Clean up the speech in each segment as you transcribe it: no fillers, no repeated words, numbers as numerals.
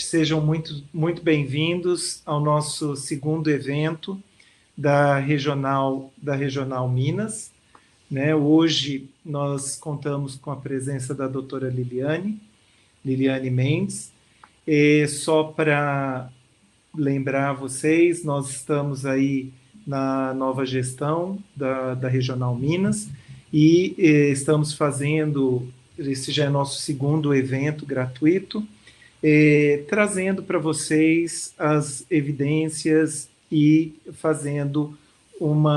Sejam muito bem-vindos ao nosso segundo evento da Regional Minas. Hoje nós contamos com a presença da doutora Liliane Mendes. Só para lembrar vocês, nós estamos aí na nova gestão da Regional Minas e estamos fazendo, esse já é nosso segundo evento gratuito, trazendo para vocês as evidências e fazendo um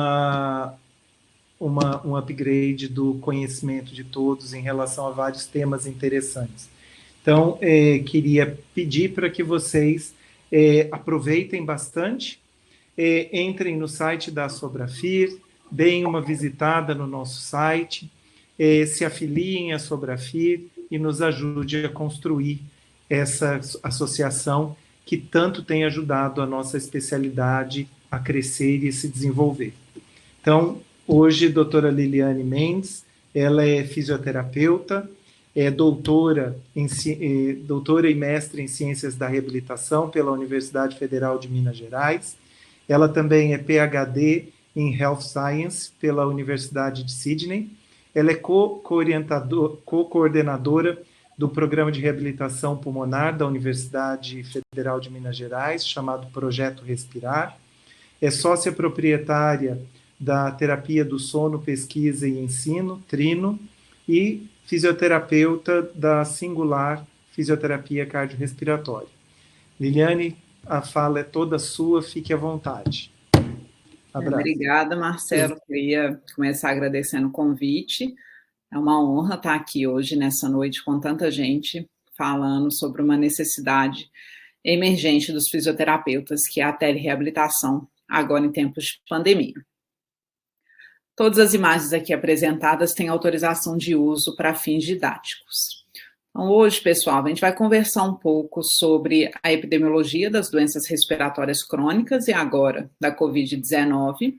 upgrade do conhecimento de todos em relação a vários temas interessantes. Então, queria pedir para que vocês aproveitem bastante, entrem no site da Sobrafir, deem uma visitada no nosso site, se afiliem à Sobrafir e nos ajude a construir essa associação que tanto tem ajudado a nossa especialidade a crescer e se desenvolver. Então, hoje, doutora Liliane Mendes, ela é fisioterapeuta, é doutora e mestre em Ciências da Reabilitação pela Universidade Federal de Minas Gerais. Ela também é PhD em Health Science pela Universidade de Sydney. Ela é co-coordenadora do Programa de Reabilitação Pulmonar da Universidade Federal de Minas Gerais, chamado Projeto Respirar. É sócia proprietária da Terapia do Sono, Pesquisa e Ensino, Trino, e fisioterapeuta da Singular Fisioterapia Cardiorrespiratória. Liliane, a fala é toda sua, fique à vontade. Abraço. Obrigada, Marcelo. Queria começar agradecendo o convite. É uma honra estar aqui hoje, nessa noite, com tanta gente falando sobre uma necessidade emergente dos fisioterapeutas, que é a telereabilitação, agora em tempos de pandemia. Todas as imagens aqui apresentadas têm autorização de uso para fins didáticos. Então, hoje, pessoal, a gente vai conversar um pouco sobre a epidemiologia das doenças respiratórias crônicas e agora da Covid-19,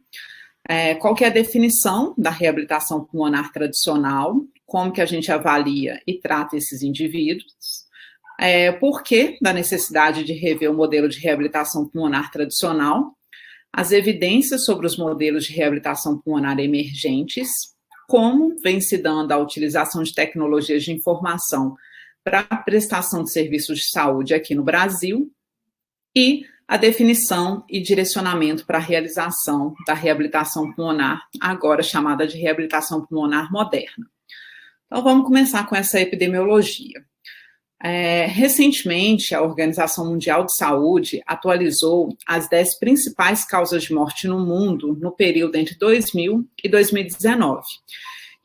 qual que é a definição da reabilitação pulmonar tradicional, como que a gente avalia e trata esses indivíduos, por que da necessidade de rever o modelo de reabilitação pulmonar tradicional, as evidências sobre os modelos de reabilitação pulmonar emergentes, como vem se dando a utilização de tecnologias de informação para a prestação de serviços de saúde aqui no Brasil, e a definição e direcionamento para a realização da reabilitação pulmonar, agora chamada de reabilitação pulmonar moderna. Então, vamos começar com essa epidemiologia. Recentemente, a Organização Mundial de Saúde atualizou as 10 principais causas de morte no mundo no período entre 2000 e 2019.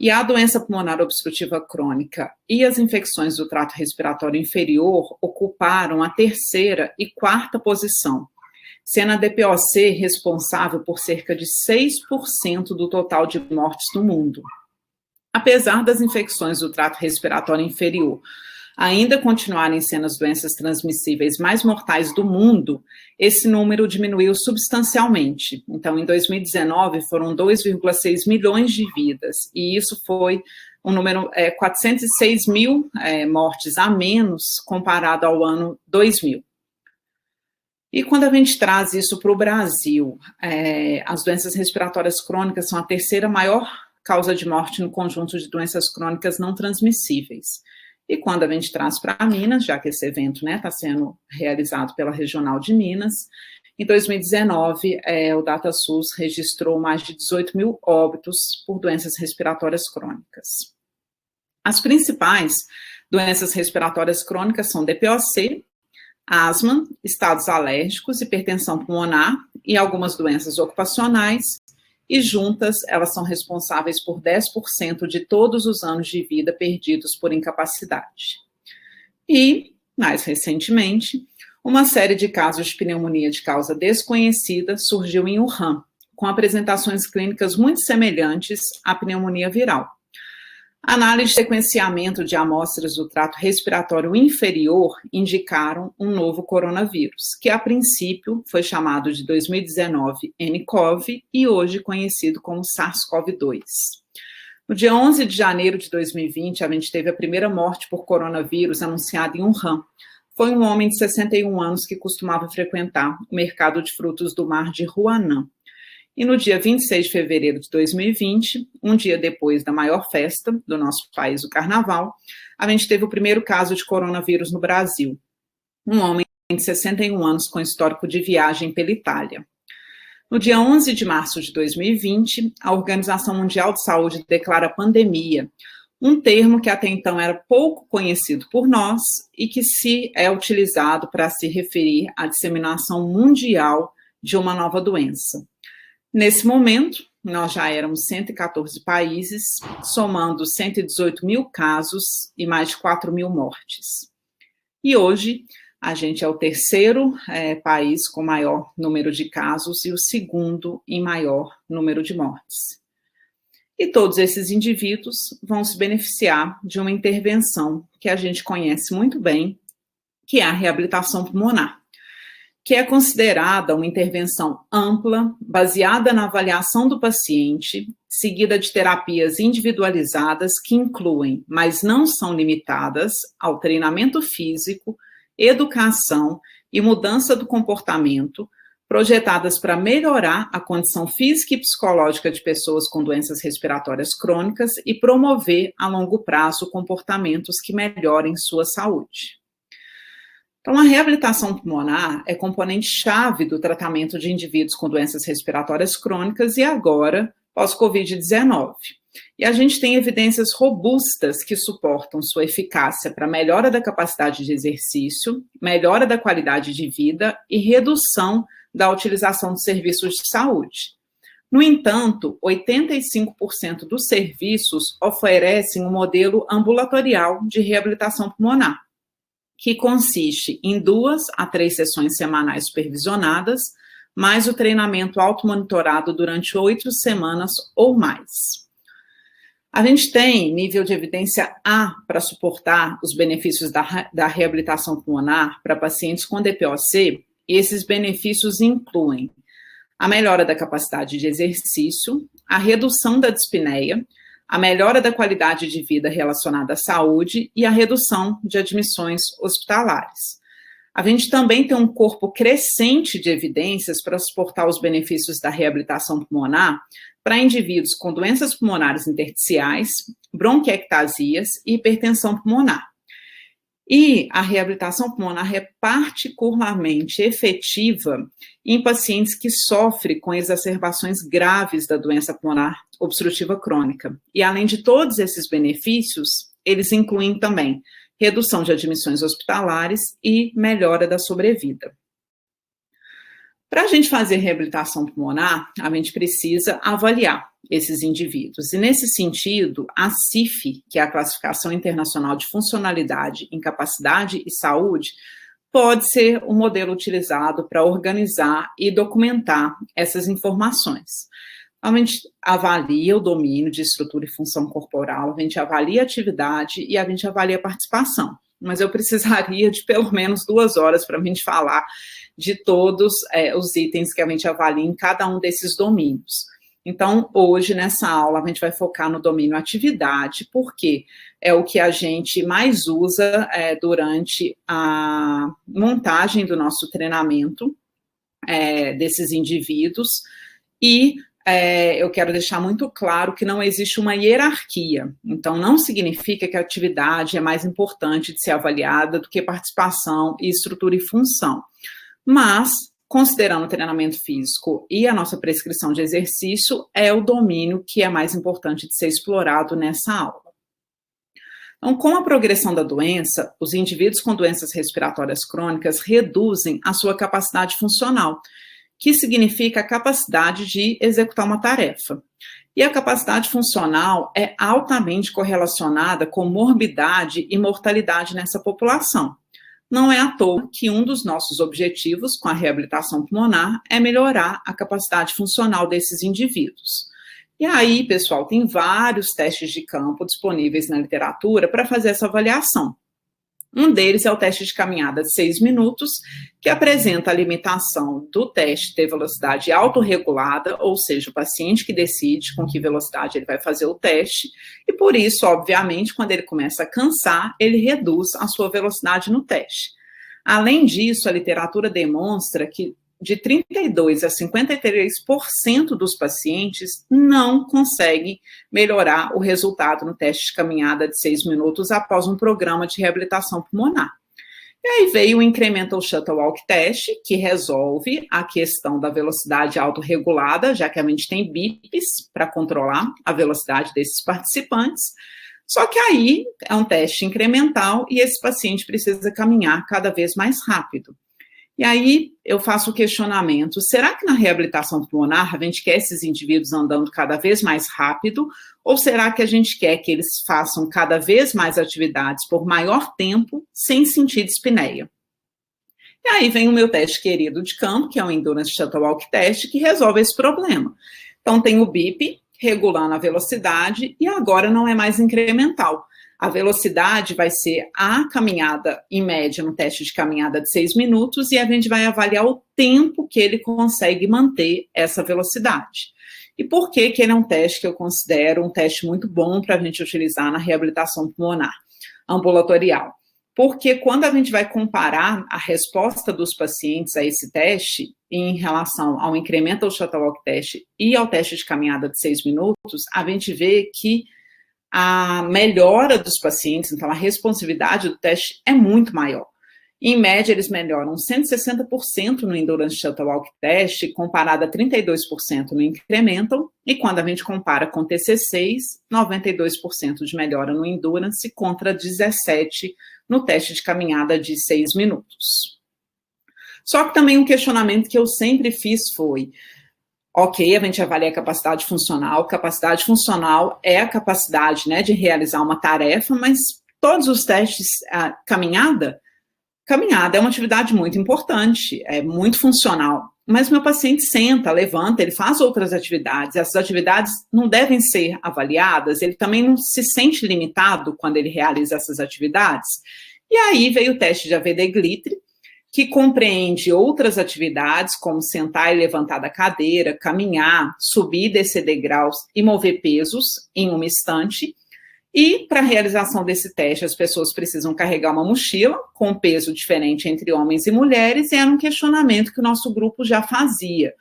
E a doença pulmonar obstrutiva crônica e as infecções do trato respiratório inferior ocuparam a 3ª e 4ª posição, sendo a DPOC responsável por cerca de 6% do total de mortes no mundo. Apesar das infecções do trato respiratório inferior ainda continuarem sendo as doenças transmissíveis mais mortais do mundo, esse número diminuiu substancialmente. Então, em 2019, foram 2,6 milhões de vidas, e isso foi um número 406 mil mortes a menos comparado ao ano 2000. E quando a gente traz isso para o Brasil, as doenças respiratórias crônicas são a 3ª maior causa de morte no conjunto de doenças crônicas não transmissíveis. E quando a gente traz para Minas, já que esse evento está sendo realizado pela Regional de Minas, em 2019, o DataSUS registrou mais de 18 mil óbitos por doenças respiratórias crônicas. As principais doenças respiratórias crônicas são DPOC, asma, estados alérgicos, hipertensão pulmonar e algumas doenças ocupacionais, e juntas elas são responsáveis por 10% de todos os anos de vida perdidos por incapacidade. E, mais recentemente, uma série de casos de pneumonia de causa desconhecida surgiu em Wuhan, com apresentações clínicas muito semelhantes à pneumonia viral. Análise de sequenciamento de amostras do trato respiratório inferior indicaram um novo coronavírus, que a princípio foi chamado de 2019 nCoV e hoje conhecido como SARS-CoV-2. No dia 11 de janeiro de 2020, a gente teve a primeira morte por coronavírus anunciada em Wuhan. foi um homem de 61 anos que costumava frequentar o mercado de frutos do mar de Huanan. E no dia 26 de fevereiro de 2020, um dia depois da maior festa do nosso país, o Carnaval, a gente teve o primeiro caso de coronavírus no Brasil. Um homem de 61 anos com histórico de viagem pela Itália. No dia 11 de março de 2020, a Organização Mundial de Saúde declara pandemia, um termo que até então era pouco conhecido por nós e que se é utilizado para se referir à disseminação mundial de uma nova doença. Nesse momento, nós já éramos 114 países, somando 118 mil casos e mais de 4 mil mortes. E hoje, a gente é o terceiro país com maior número de casos e o segundo em maior número de mortes. E todos esses indivíduos vão se beneficiar de uma intervenção que a gente conhece muito bem, que é a reabilitação pulmonar, que é considerada uma intervenção ampla, baseada na avaliação do paciente, seguida de terapias individualizadas que incluem, mas não são limitadas, ao treinamento físico, educação e mudança do comportamento, projetadas para melhorar a condição física e psicológica de pessoas com doenças respiratórias crônicas e promover a longo prazo comportamentos que melhorem sua saúde. Então, a reabilitação pulmonar é componente-chave do tratamento de indivíduos com doenças respiratórias crônicas e agora pós-Covid-19. E a gente tem evidências robustas que suportam sua eficácia para melhora da capacidade de exercício, melhora da qualidade de vida e redução da utilização de serviços de saúde. No entanto, 85% dos serviços oferecem um modelo ambulatorial de reabilitação pulmonar, que consiste em 2 a 3 sessões semanais supervisionadas, mais o treinamento automonitorado durante 8 semanas ou mais. A gente tem nível de evidência A para suportar os benefícios da reabilitação pulmonar para pacientes com DPOC, e esses benefícios incluem a melhora da capacidade de exercício, a redução da dispneia, a melhora da qualidade de vida relacionada à saúde e a redução de admissões hospitalares. A gente também tem um corpo crescente de evidências para suportar os benefícios da reabilitação pulmonar para indivíduos com doenças pulmonares intersticiais, bronquiectasias e hipertensão pulmonar. E a reabilitação pulmonar é particularmente efetiva em pacientes que sofrem com exacerbações graves da doença pulmonar obstrutiva crônica. E além de todos esses benefícios, eles incluem também redução de admissões hospitalares e melhora da sobrevida. Para a gente fazer reabilitação pulmonar, a gente precisa avaliar esses indivíduos. E nesse sentido, a CIF, que é a Classificação Internacional de Funcionalidade, Incapacidade e Saúde, pode ser um modelo utilizado para organizar e documentar essas informações. A gente avalia o domínio de estrutura e função corporal, a gente avalia a atividade e a gente avalia a participação. Mas eu precisaria de pelo menos 2 horas para a gente falar de todos os itens que a gente avalia em cada um desses domínios. Então, hoje, nessa aula, a gente vai focar no domínio atividade, porque é o que a gente mais usa durante a montagem do nosso treinamento desses indivíduos, e eu quero deixar muito claro que não existe uma hierarquia. Então, não significa que a atividade é mais importante de ser avaliada do que participação e estrutura e função. Mas, considerando o treinamento físico e a nossa prescrição de exercício, é o domínio que é mais importante de ser explorado nessa aula. Então, com a progressão da doença, os indivíduos com doenças respiratórias crônicas reduzem a sua capacidade funcional, que significa a capacidade de executar uma tarefa. E a capacidade funcional é altamente correlacionada com morbidade e mortalidade nessa população. Não é à toa que um dos nossos objetivos com a reabilitação pulmonar é melhorar a capacidade funcional desses indivíduos. E aí, pessoal, tem vários testes de campo disponíveis na literatura para fazer essa avaliação. Um deles é o teste de caminhada de 6 minutos, que apresenta a limitação do teste ter velocidade autorregulada, ou seja, o paciente que decide com que velocidade ele vai fazer o teste, e por isso, obviamente, quando ele começa a cansar, ele reduz a sua velocidade no teste. Além disso, a literatura demonstra que de 32% a 53% dos pacientes não conseguem melhorar o resultado no teste de caminhada de 6 minutos após um programa de reabilitação pulmonar. E aí veio o Incremental Shuttle Walk Test, que resolve a questão da velocidade autorregulada, já que a gente tem bips para controlar a velocidade desses participantes. Só que aí é um teste incremental e esse paciente precisa caminhar cada vez mais rápido. E aí eu faço o questionamento, será que na reabilitação pulmonar a gente quer esses indivíduos andando cada vez mais rápido, ou será que a gente quer que eles façam cada vez mais atividades por maior tempo sem sentir dispneia? E aí vem o meu teste querido de campo, que é o Endurance Shuttle Walk Test, que resolve esse problema. Então tem o BIP, regulando a velocidade, e agora não é mais incremental. A velocidade vai ser a caminhada, em média, no teste de caminhada de 6 minutos, e a gente vai avaliar o tempo que ele consegue manter essa velocidade. E por que ele é um teste que eu considero um teste muito bom para a gente utilizar na reabilitação pulmonar ambulatorial? Porque quando a gente vai comparar a resposta dos pacientes a esse teste, em relação ao Incremental Shuttle Walk Test e ao teste de caminhada de 6 minutos, a gente vê que a melhora dos pacientes, então a responsividade do teste é muito maior. Em média, eles melhoram 160% no Endurance Shuttle Walk Test, comparado a 32% no Incremental, e quando a gente compara com o TC6, 92% de melhora no Endurance contra 17% no teste de caminhada de 6 minutos. Só que também um questionamento que eu sempre fiz foi, ok, a gente avalia a capacidade funcional é a capacidade, né, de realizar uma tarefa, mas todos os testes, caminhada é uma atividade muito importante, é muito funcional, mas meu paciente senta, levanta, ele faz outras atividades, essas atividades não devem ser avaliadas, ele também não se sente limitado quando ele realiza essas atividades. E aí veio o teste de AVD-Glittr, que compreende outras atividades, como sentar e levantar da cadeira, caminhar, subir e descer degraus e mover pesos em uma estante. E, para a realização desse teste, as pessoas precisam carregar uma mochila com peso diferente entre homens e mulheres, e era um questionamento que o nosso grupo já fazia.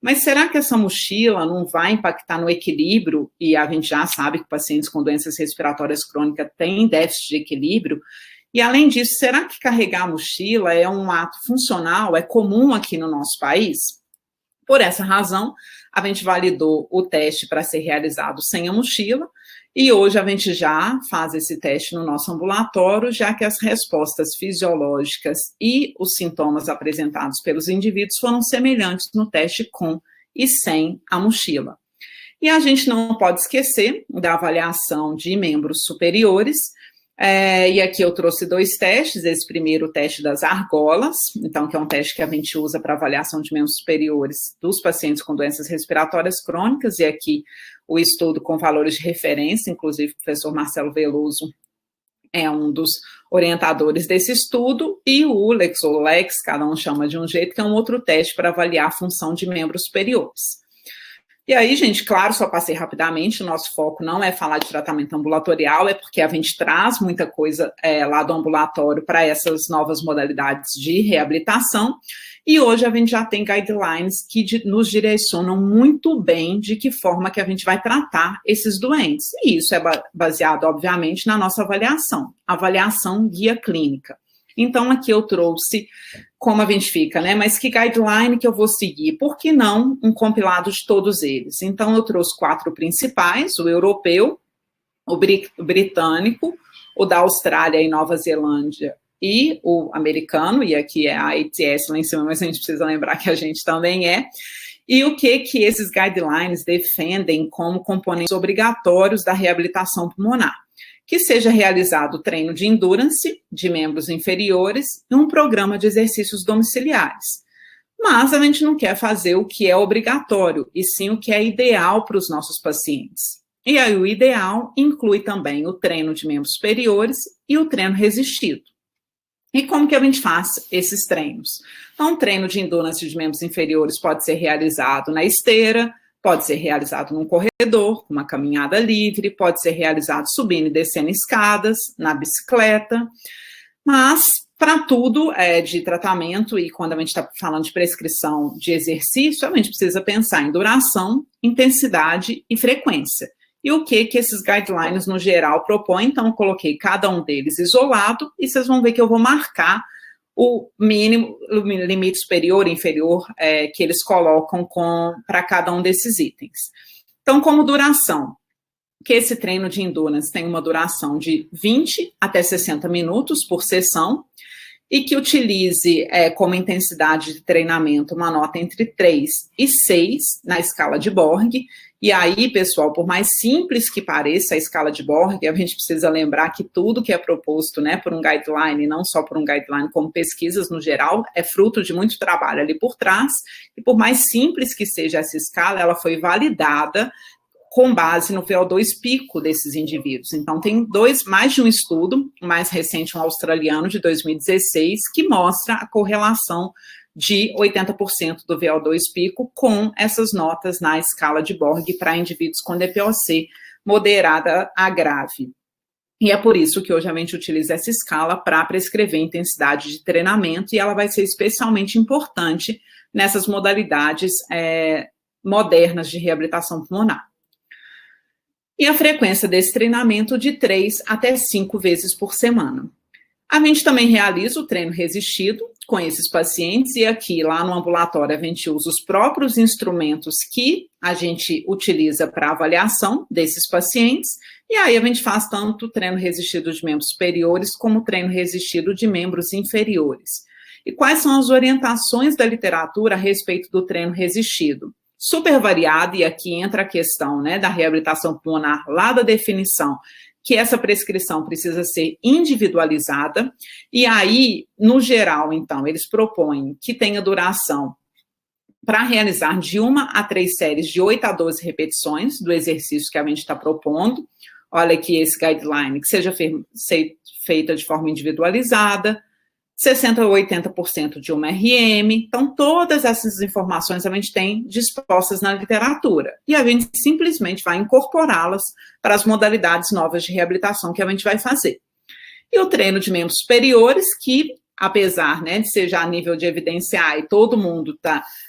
Mas será que essa mochila não vai impactar no equilíbrio? E a gente já sabe que pacientes com doenças respiratórias crônicas têm déficit de equilíbrio. E, além disso, será que carregar a mochila é um ato funcional, é comum aqui no nosso país? Por essa razão, a gente validou o teste para ser realizado sem a mochila, e hoje a gente já faz esse teste no nosso ambulatório, já que as respostas fisiológicas e os sintomas apresentados pelos indivíduos foram semelhantes no teste com e sem a mochila. E a gente não pode esquecer da avaliação de membros superiores. E aqui eu trouxe 2 testes, esse primeiro o teste das argolas, então que é um teste que a gente usa para avaliação de membros superiores dos pacientes com doenças respiratórias crônicas, e aqui o estudo com valores de referência, inclusive o professor Marcelo Veloso é um dos orientadores desse estudo, e o LEX ou LEX, cada um chama de um jeito, que é um outro teste para avaliar a função de membros superiores. E aí, gente, claro, só passei rapidamente, o nosso foco não é falar de tratamento ambulatorial, é porque a gente traz muita coisa lá do ambulatório para essas novas modalidades de reabilitação, e hoje a gente já tem guidelines que nos direcionam muito bem de que forma que a gente vai tratar esses doentes, e isso é baseado, obviamente, na nossa avaliação guia clínica. Então, aqui eu trouxe como a gente fica, né? Mas que guideline que eu vou seguir? Por que não um compilado de todos eles? Então, eu trouxe 4 principais, o europeu, o britânico, o da Austrália e Nova Zelândia e o americano, e aqui é a ATS lá em cima, mas a gente precisa lembrar que a gente também é. E o que esses guidelines defendem como componentes obrigatórios da reabilitação pulmonar? Que seja realizado treino de endurance de membros inferiores e um programa de exercícios domiciliares. Mas a gente não quer fazer o que é obrigatório, e sim o que é ideal para os nossos pacientes. E aí o ideal inclui também o treino de membros superiores e o treino resistido. E como que a gente faz esses treinos? Então, o treino de endurance de membros inferiores pode ser realizado na esteira, pode ser realizado num corredor, com uma caminhada livre, pode ser realizado subindo e descendo escadas, na bicicleta, mas para tudo de tratamento, e quando a gente está falando de prescrição de exercício, a gente precisa pensar em duração, intensidade e frequência. E o que esses guidelines, no geral, propõem. Então, eu coloquei cada um deles isolado, e vocês vão ver que eu vou marcar o mínimo, o limite superior e inferior que eles colocam para cada um desses itens. Então, como duração, que esse treino de endurance tem uma duração de 20 até 60 minutos por sessão, e que utilize como intensidade de treinamento uma nota entre 3 e 6 na escala de Borg. E aí, pessoal, por mais simples que pareça a escala de Borg, a gente precisa lembrar que tudo que é proposto, né, por um guideline, não só por um guideline, como pesquisas no geral, é fruto de muito trabalho ali por trás, e por mais simples que seja essa escala, ela foi validada com base no VO2 pico desses indivíduos. Então, tem mais de um estudo, o mais recente, um australiano, de 2016, que mostra a correlação de 80% do VO2 pico com essas notas na escala de Borg para indivíduos com DPOC moderada a grave. E é por isso que hoje a gente utiliza essa escala para prescrever intensidade de treinamento, e ela vai ser especialmente importante nessas modalidades modernas de reabilitação pulmonar. E a frequência desse treinamento de 3 até 5 vezes por semana. A gente também realiza o treino resistido com esses pacientes, e aqui, lá no ambulatório, a gente usa os próprios instrumentos que a gente utiliza para avaliação desses pacientes, e aí a gente faz tanto treino resistido de membros superiores como treino resistido de membros inferiores. E quais são as orientações da literatura a respeito do treino resistido? Super variado, e aqui entra a questão, né, da reabilitação pulmonar, lá da definição, que essa prescrição precisa ser individualizada, e aí, no geral, então, eles propõem que tenha duração para realizar de 1 a 3 séries de 8 a 12 repetições do exercício que a gente está propondo. Olha aqui esse guideline, que seja feita de forma individualizada, 60% a 80% de uma RM. Então, todas essas informações a gente tem dispostas na literatura, e a gente simplesmente vai incorporá-las para as modalidades novas de reabilitação que a gente vai fazer. E o treino de membros superiores, que, apesar, né, de ser já a nível de evidenciar e todo mundo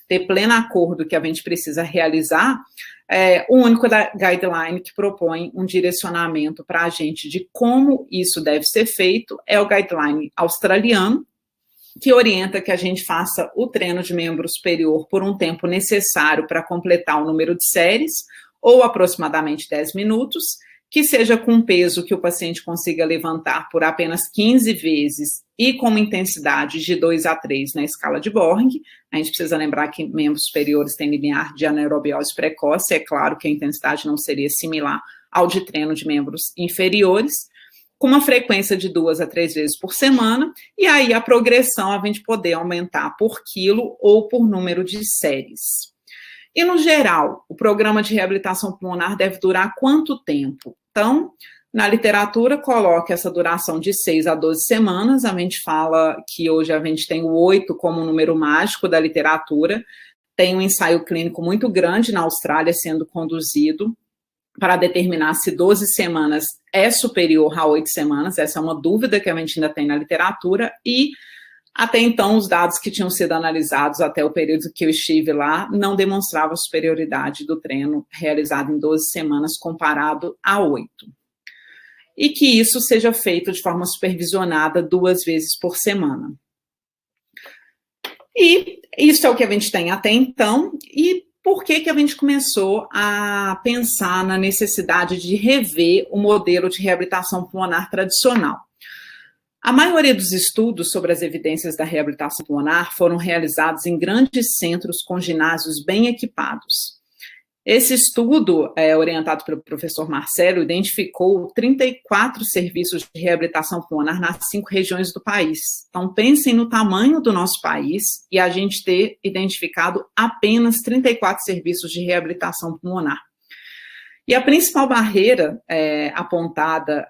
ter pleno acordo que a gente precisa realizar, o único guideline que propõe um direcionamento para a gente de como isso deve ser feito é o guideline australiano, que orienta que a gente faça o treino de membro superior por um tempo necessário para completar o número de séries, ou aproximadamente 10 minutos, que seja com peso que o paciente consiga levantar por apenas 15 vezes e com uma intensidade de 2 a 3 na escala de Borg. A gente precisa lembrar que membros superiores têm limiar de anaerobiose precoce, é claro que a intensidade não seria similar ao de treino de membros inferiores, com uma frequência de 2 a 3 vezes por semana, e aí a progressão a gente poder aumentar por quilo ou por número de séries. E, no geral, o programa de reabilitação pulmonar deve durar quanto tempo? Então, na literatura, coloca essa duração de 6 a 12 semanas. A gente fala que hoje a gente tem o 8 como um número mágico da literatura. Tem um ensaio clínico muito grande na Austrália sendo conduzido para determinar se 12 semanas é superior a 8 semanas. Essa é uma dúvida que a gente ainda tem na literatura, e até então, os dados que tinham sido analisados até o período que eu estive lá não demonstravam superioridade do treino realizado em 12 semanas comparado a 8. E que isso seja feito de forma supervisionada 2 vezes por semana. E isso é o que a gente tem até então. E por que a gente começou a pensar na necessidade de rever o modelo de reabilitação pulmonar tradicional? A maioria dos estudos sobre as evidências da reabilitação pulmonar foram realizados em grandes centros com ginásios bem equipados. Esse estudo, orientado pelo professor Marcelo, identificou 34 serviços de reabilitação pulmonar nas 5 regiões do país. Então, pensem no tamanho do nosso país e a gente ter identificado apenas 34 serviços de reabilitação pulmonar. E a principal barreira apontada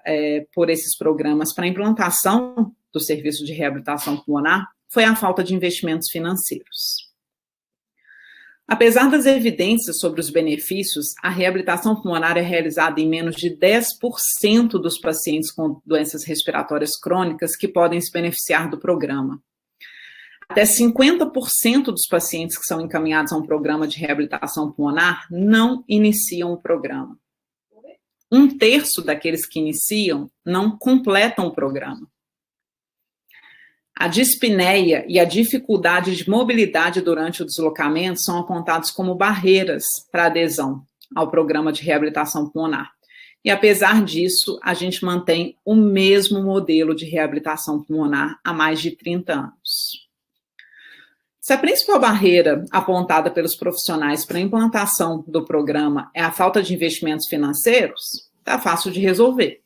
por esses programas para a implantação do serviço de reabilitação pulmonar foi a falta de investimentos financeiros. Apesar das evidências sobre os benefícios, a reabilitação pulmonar é realizada em menos de 10% dos pacientes com doenças respiratórias crônicas que podem se beneficiar do programa. Até 50% dos pacientes que são encaminhados a um programa de reabilitação pulmonar não iniciam o programa. 1/3 daqueles que iniciam não completam o programa. A dispneia e a dificuldade de mobilidade durante o deslocamento são apontados como barreiras para a adesão ao programa de reabilitação pulmonar. E apesar disso, a gente mantém o mesmo modelo de reabilitação pulmonar há mais de 30 anos. Se a principal barreira apontada pelos profissionais para a implantação do programa é a falta de investimentos financeiros, está fácil de resolver.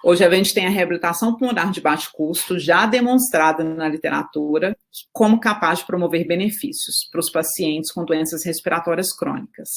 Hoje a gente tem a reabilitação pulmonar de baixo custo, já demonstrada na literatura como capaz de promover benefícios para os pacientes com doenças respiratórias crônicas.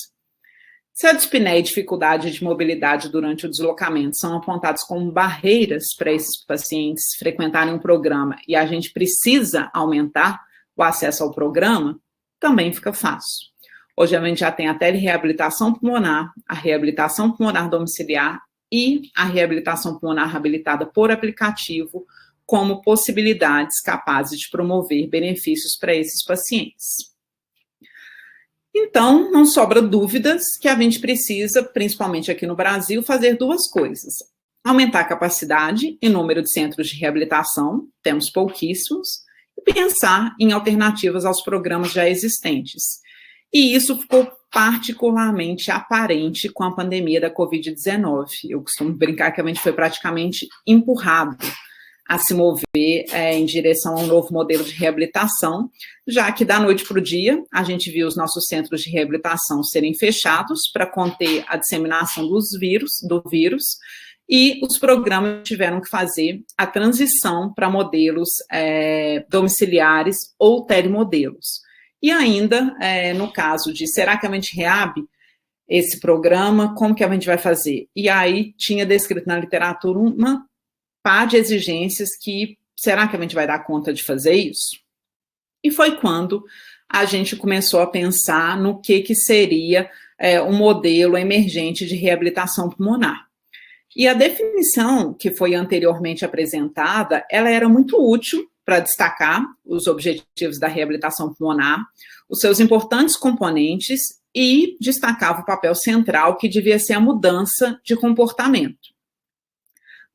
Se a dispneia e dificuldade de mobilidade durante o deslocamento são apontados como barreiras para esses pacientes frequentarem um programa e a gente precisa aumentar o acesso ao programa, também fica fácil. Hoje a gente já tem a telereabilitação pulmonar, a reabilitação pulmonar domiciliar e a reabilitação pulmonar habilitada por aplicativo como possibilidades capazes de promover benefícios para esses pacientes. Então, não sobra dúvidas que a gente precisa, principalmente aqui no Brasil, fazer duas coisas. Aumentar a capacidade e número de centros de reabilitação, temos pouquíssimos, e pensar em alternativas aos programas já existentes. E isso ficou particularmente aparente com a pandemia da Covid-19. Eu costumo brincar que a gente foi praticamente empurrado a se mover em direção a um novo modelo de reabilitação, já que da noite para o dia a gente viu os nossos centros de reabilitação serem fechados para conter a disseminação do vírus, e os programas tiveram que fazer a transição para modelos domiciliares ou telemodelos. E ainda, no caso de, será que a gente reabre esse programa, como que a gente vai fazer? E aí tinha descrito na literatura uma par de exigências que, será que a gente vai dar conta de fazer isso? E foi quando a gente começou a pensar no que seria um modelo emergente de reabilitação pulmonar. E a definição que foi anteriormente apresentada, ela era muito útil para destacar os objetivos da reabilitação pulmonar, os seus importantes componentes e destacava o papel central que devia ser a mudança de comportamento.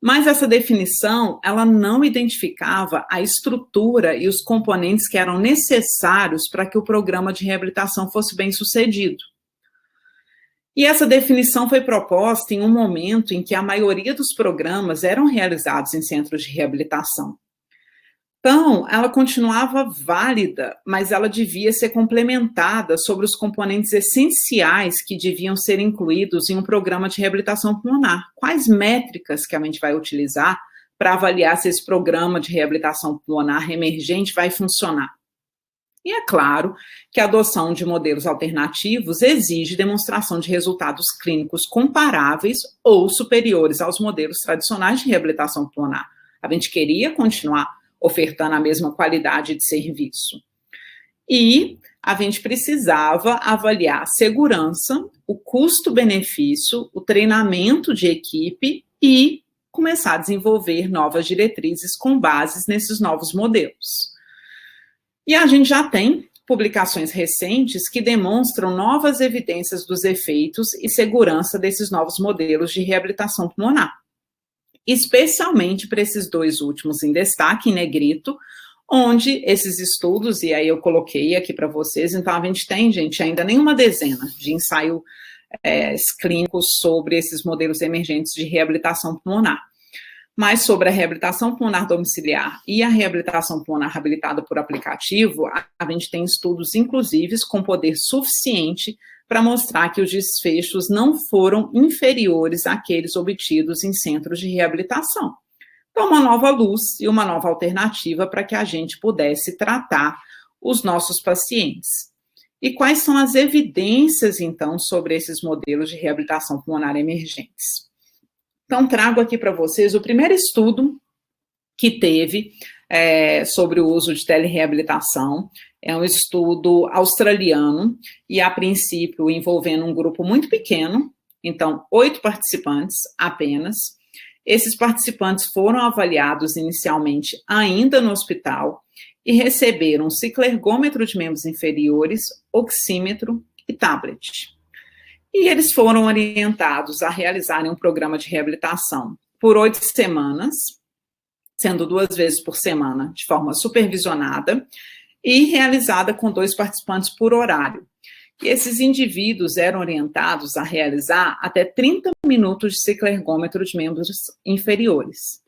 Mas essa definição, ela não identificava a estrutura e os componentes que eram necessários para que o programa de reabilitação fosse bem sucedido. E essa definição foi proposta em um momento em que a maioria dos programas eram realizados em centros de reabilitação. Então, ela continuava válida, mas ela devia ser complementada sobre os componentes essenciais que deviam ser incluídos em um programa de reabilitação pulmonar. Quais métricas que a gente vai utilizar para avaliar se esse programa de reabilitação pulmonar emergente vai funcionar? E é claro que a adoção de modelos alternativos exige demonstração de resultados clínicos comparáveis ou superiores aos modelos tradicionais de reabilitação pulmonar. A gente queria continuar ofertando a mesma qualidade de serviço. E a gente precisava avaliar a segurança, o custo-benefício, o treinamento de equipe e começar a desenvolver novas diretrizes com bases nesses novos modelos. E a gente já tem publicações recentes que demonstram novas evidências dos efeitos e segurança desses novos modelos de reabilitação pulmonar. Especialmente para esses dois últimos em destaque, em negrito, onde esses estudos, e aí eu coloquei aqui para vocês, então a gente tem, gente, ainda nem uma dezena de ensaios clínicos sobre esses modelos emergentes de reabilitação pulmonar. Mas sobre a reabilitação pulmonar domiciliar e a reabilitação pulmonar habilitada por aplicativo, a gente tem estudos, inclusive, com poder suficiente para mostrar que os desfechos não foram inferiores àqueles obtidos em centros de reabilitação. Então, uma nova luz e uma nova alternativa para que a gente pudesse tratar os nossos pacientes. E quais são as evidências, então, sobre esses modelos de reabilitação pulmonar emergentes? Então, trago aqui para vocês o primeiro estudo que teve sobre o uso de telereabilitação. É um estudo australiano e, a princípio, envolvendo um grupo muito pequeno, então, 8 participantes apenas. Esses participantes foram avaliados inicialmente ainda no hospital e receberam ciclergômetro de membros inferiores, oxímetro e tablet. E eles foram orientados a realizarem um programa de reabilitação por 8 semanas, sendo 2 vezes por semana, de forma supervisionada, e realizada com 2 participantes por horário. E esses indivíduos eram orientados a realizar até 30 minutos de ciclergômetro de membros inferiores.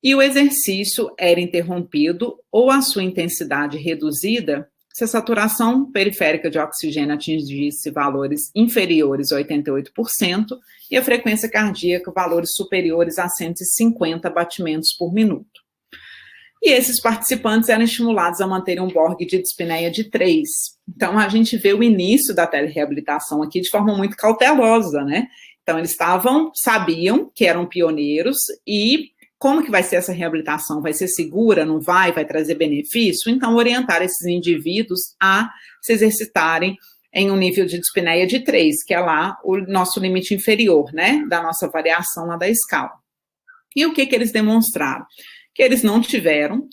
E o exercício era interrompido ou a sua intensidade reduzida se a saturação periférica de oxigênio atingisse valores inferiores a 88% e a frequência cardíaca valores superiores a 150 batimentos por minuto. E esses participantes eram estimulados a manterem um Borg de dispneia de 3. Então, a gente vê o início da telereabilitação aqui de forma muito cautelosa, né? Então, eles sabiam que eram pioneiros e como que vai ser essa reabilitação? Vai ser segura? Não vai? Vai trazer benefício? Então, orientar esses indivíduos a se exercitarem em um nível de dispneia de 3, que é lá o nosso limite inferior, né? Da nossa variação lá da escala. E o que eles demonstraram? Que eles não tiveram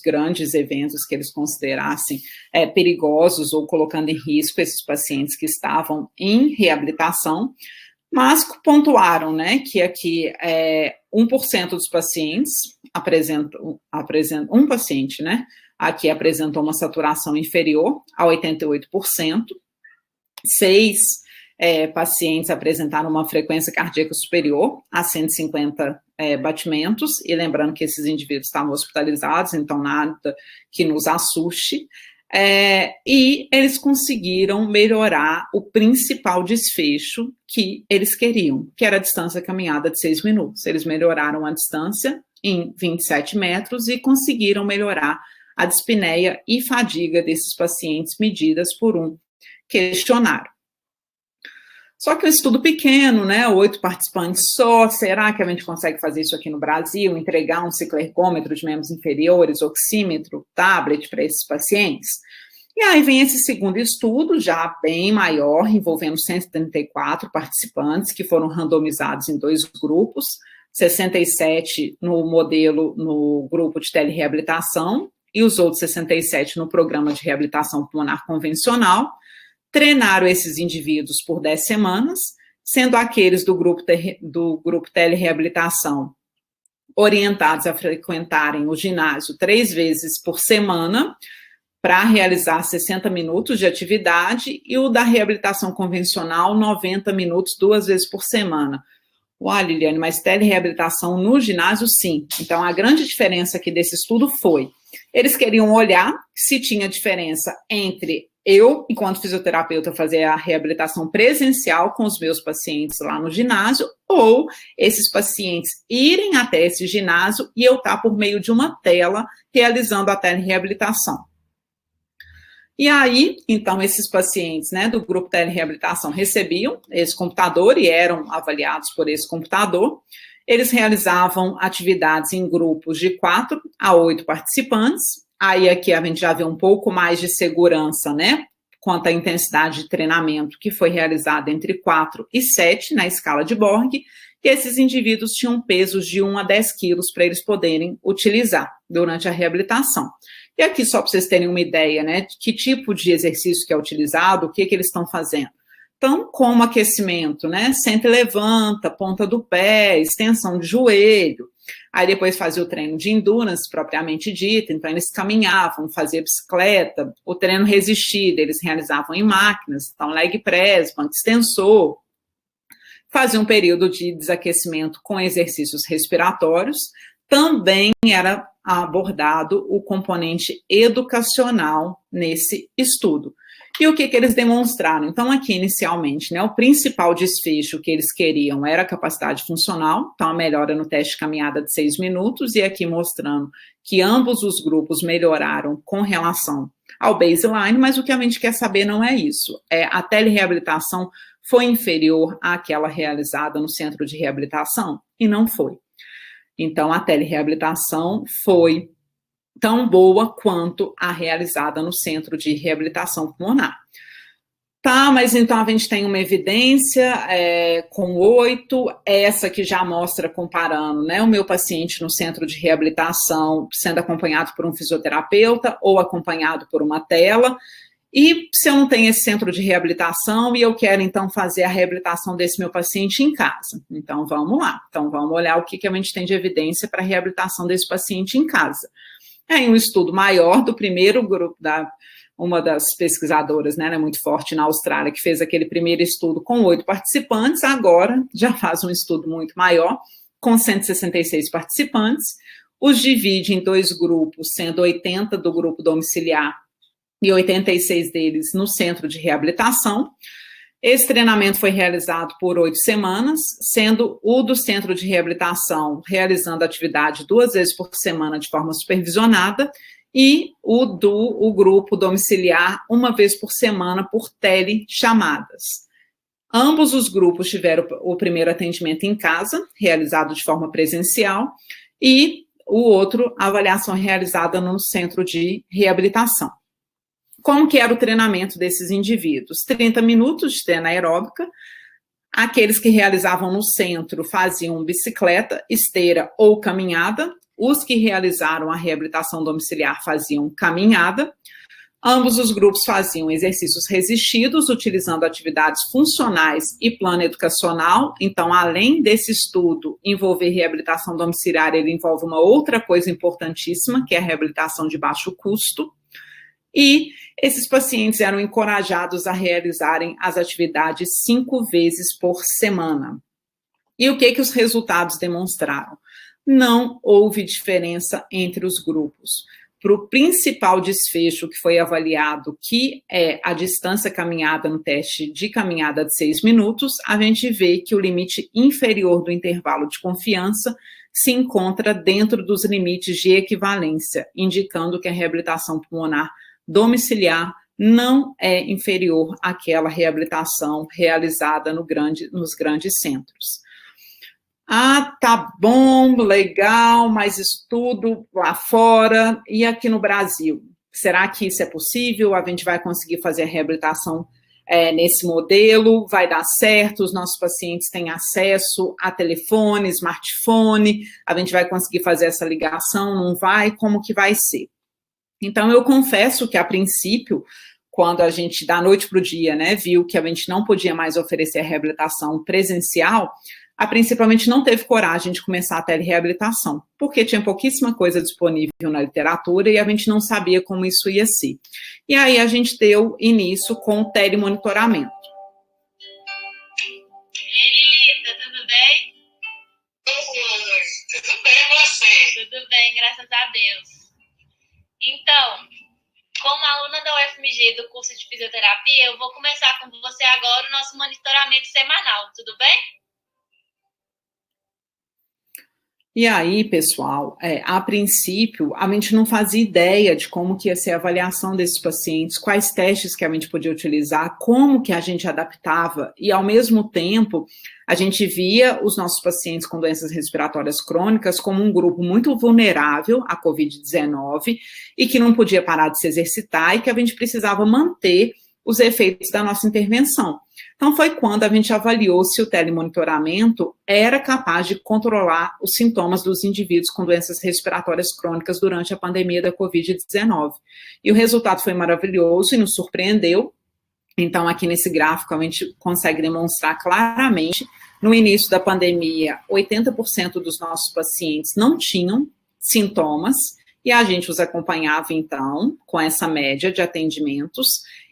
grandes eventos que eles considerassem perigosos ou colocando em risco esses pacientes que estavam em reabilitação, mas pontuaram, né, que aqui 1% dos pacientes apresentam, um paciente, né, aqui apresentou uma saturação inferior a 88%, 6 pacientes apresentaram uma frequência cardíaca superior a 150 batimentos, e lembrando que esses indivíduos estavam hospitalizados, então nada que nos assuste, e eles conseguiram melhorar o principal desfecho que eles queriam, que era a distância caminhada de 6 minutos. Eles melhoraram a distância em 27 metros e conseguiram melhorar a dispneia e fadiga desses pacientes medidas por um questionário. Só que um estudo pequeno, né, 8 participantes só, será que a gente consegue fazer isso aqui no Brasil, entregar um ciclergômetro de membros inferiores, oxímetro, tablet para esses pacientes? E aí vem esse segundo estudo, já bem maior, envolvendo 134 participantes, que foram randomizados em 2 grupos, 67 no grupo de telereabilitação, e os outros 67 no programa de reabilitação pulmonar convencional. Treinaram esses indivíduos por 10 semanas, sendo aqueles do grupo telereabilitação orientados a frequentarem o ginásio 3 vezes por semana para realizar 60 minutos de atividade, e o da reabilitação convencional 90 minutos 2 vezes por semana. Uau, Liliane, mas telereabilitação no ginásio, sim. Então, a grande diferença aqui desse estudo foi, eles queriam olhar se tinha diferença entre eu, enquanto fisioterapeuta, fazer a reabilitação presencial com os meus pacientes lá no ginásio, ou esses pacientes irem até esse ginásio e eu estar por meio de uma tela realizando a telereabilitação. E aí, então, esses pacientes, né, do grupo telereabilitação recebiam esse computador e eram avaliados por esse computador. Eles realizavam atividades em grupos de 4 a 8 participantes. Aí aqui a gente já vê um pouco mais de segurança, né, quanto à intensidade de treinamento, que foi realizada entre 4 e 7 na escala de Borg, e esses indivíduos tinham pesos de 1 a 10 quilos para eles poderem utilizar durante a reabilitação. E aqui, só para vocês terem uma ideia, né, de que tipo de exercício que é utilizado, o que eles estão fazendo. Então, como aquecimento, né, senta e levanta, ponta do pé, extensão de joelho. Aí depois fazia o treino de endurance, propriamente dito, então eles caminhavam, faziam bicicleta, o treino resistido, eles realizavam em máquinas, então leg press, banco extensor. Fazia um período de desaquecimento com exercícios respiratórios. Também era abordado o componente educacional nesse estudo. E o que eles demonstraram? Então, aqui, inicialmente, né, o principal desfecho que eles queriam era a capacidade funcional, então a melhora no teste de caminhada de 6 minutos, e aqui mostrando que ambos os grupos melhoraram com relação ao baseline, mas o que a gente quer saber não é isso. A telereabilitação foi inferior àquela realizada no centro de reabilitação? E não foi. Então, a telereabilitação foi tão boa quanto a realizada no Centro de Reabilitação Pulmonar. Tá, mas então a gente tem uma evidência com 8, essa que já mostra comparando, né, o meu paciente no centro de reabilitação sendo acompanhado por um fisioterapeuta ou acompanhado por uma tela, e se eu não tenho esse centro de reabilitação e eu quero então fazer a reabilitação desse meu paciente em casa, então vamos lá, então vamos olhar o que a gente tem de evidência para a reabilitação desse paciente em casa. Um estudo maior do primeiro grupo uma das pesquisadoras, né, muito forte na Austrália, que fez aquele primeiro estudo com 8 participantes, agora já faz um estudo muito maior, com 166 participantes, os divide em 2 grupos, sendo 80 do grupo domiciliar e 86 deles no centro de reabilitação. Esse treinamento foi realizado por 8 semanas, sendo o do centro de reabilitação realizando atividade 2 vezes por semana de forma supervisionada, e o grupo domiciliar 1 vez por semana por telechamadas. Ambos os grupos tiveram o primeiro atendimento em casa, realizado de forma presencial, e o outro, a avaliação realizada no centro de reabilitação. Como que era o treinamento desses indivíduos? 30 minutos de treino aeróbica. Aqueles que realizavam no centro faziam bicicleta, esteira ou caminhada. Os que realizaram a reabilitação domiciliar faziam caminhada. Ambos os grupos faziam exercícios resistidos, utilizando atividades funcionais e plano educacional. Então, além desse estudo envolver reabilitação domiciliar, ele envolve uma outra coisa importantíssima, que é a reabilitação de baixo custo. E esses pacientes eram encorajados a realizarem as atividades 5 vezes por semana. E o que os resultados demonstraram? Não houve diferença entre os grupos. Para o principal desfecho que foi avaliado, que é a distância caminhada no teste de caminhada de 6 minutos, a gente vê que o limite inferior do intervalo de confiança se encontra dentro dos limites de equivalência, indicando que a reabilitação pulmonar domiciliar não é inferior àquela reabilitação realizada nos grandes centros. Ah, tá bom, legal, mas estudo lá fora e aqui no Brasil. Será que isso é possível? A gente vai conseguir fazer a reabilitação nesse modelo? Vai dar certo? Os nossos pacientes têm acesso a telefone, smartphone? A gente vai conseguir fazer essa ligação? Não vai? Como que vai ser? Então, eu confesso que, a princípio, quando a gente, da noite para o dia, né, viu que a gente não podia mais oferecer a reabilitação presencial, principalmente não teve coragem de começar a telereabilitação, porque tinha pouquíssima coisa disponível na literatura e a gente não sabia como isso ia ser. E aí a gente deu início com o telemonitoramento. Rita, tudo bem? Tudo bem, você? Tudo bem, graças a Deus. Então, como aluna da UFMG do curso de fisioterapia, eu vou começar com você agora o nosso monitoramento semanal, tudo bem? E aí, pessoal, a princípio, a gente não fazia ideia de como que ia ser a avaliação desses pacientes, quais testes que a gente podia utilizar, como que a gente adaptava, e ao mesmo tempo, a gente via os nossos pacientes com doenças respiratórias crônicas como um grupo muito vulnerável à Covid-19 e que não podia parar de se exercitar e que a gente precisava manter os efeitos da nossa intervenção. Então, foi quando a gente avaliou se o telemonitoramento era capaz de controlar os sintomas dos indivíduos com doenças respiratórias crônicas durante a pandemia da Covid-19. E o resultado foi maravilhoso e nos surpreendeu. Então, aqui nesse gráfico, a gente consegue demonstrar claramente, no início da pandemia, 80% dos nossos pacientes não tinham sintomas, e a gente os acompanhava, então, com essa média de atendimentos,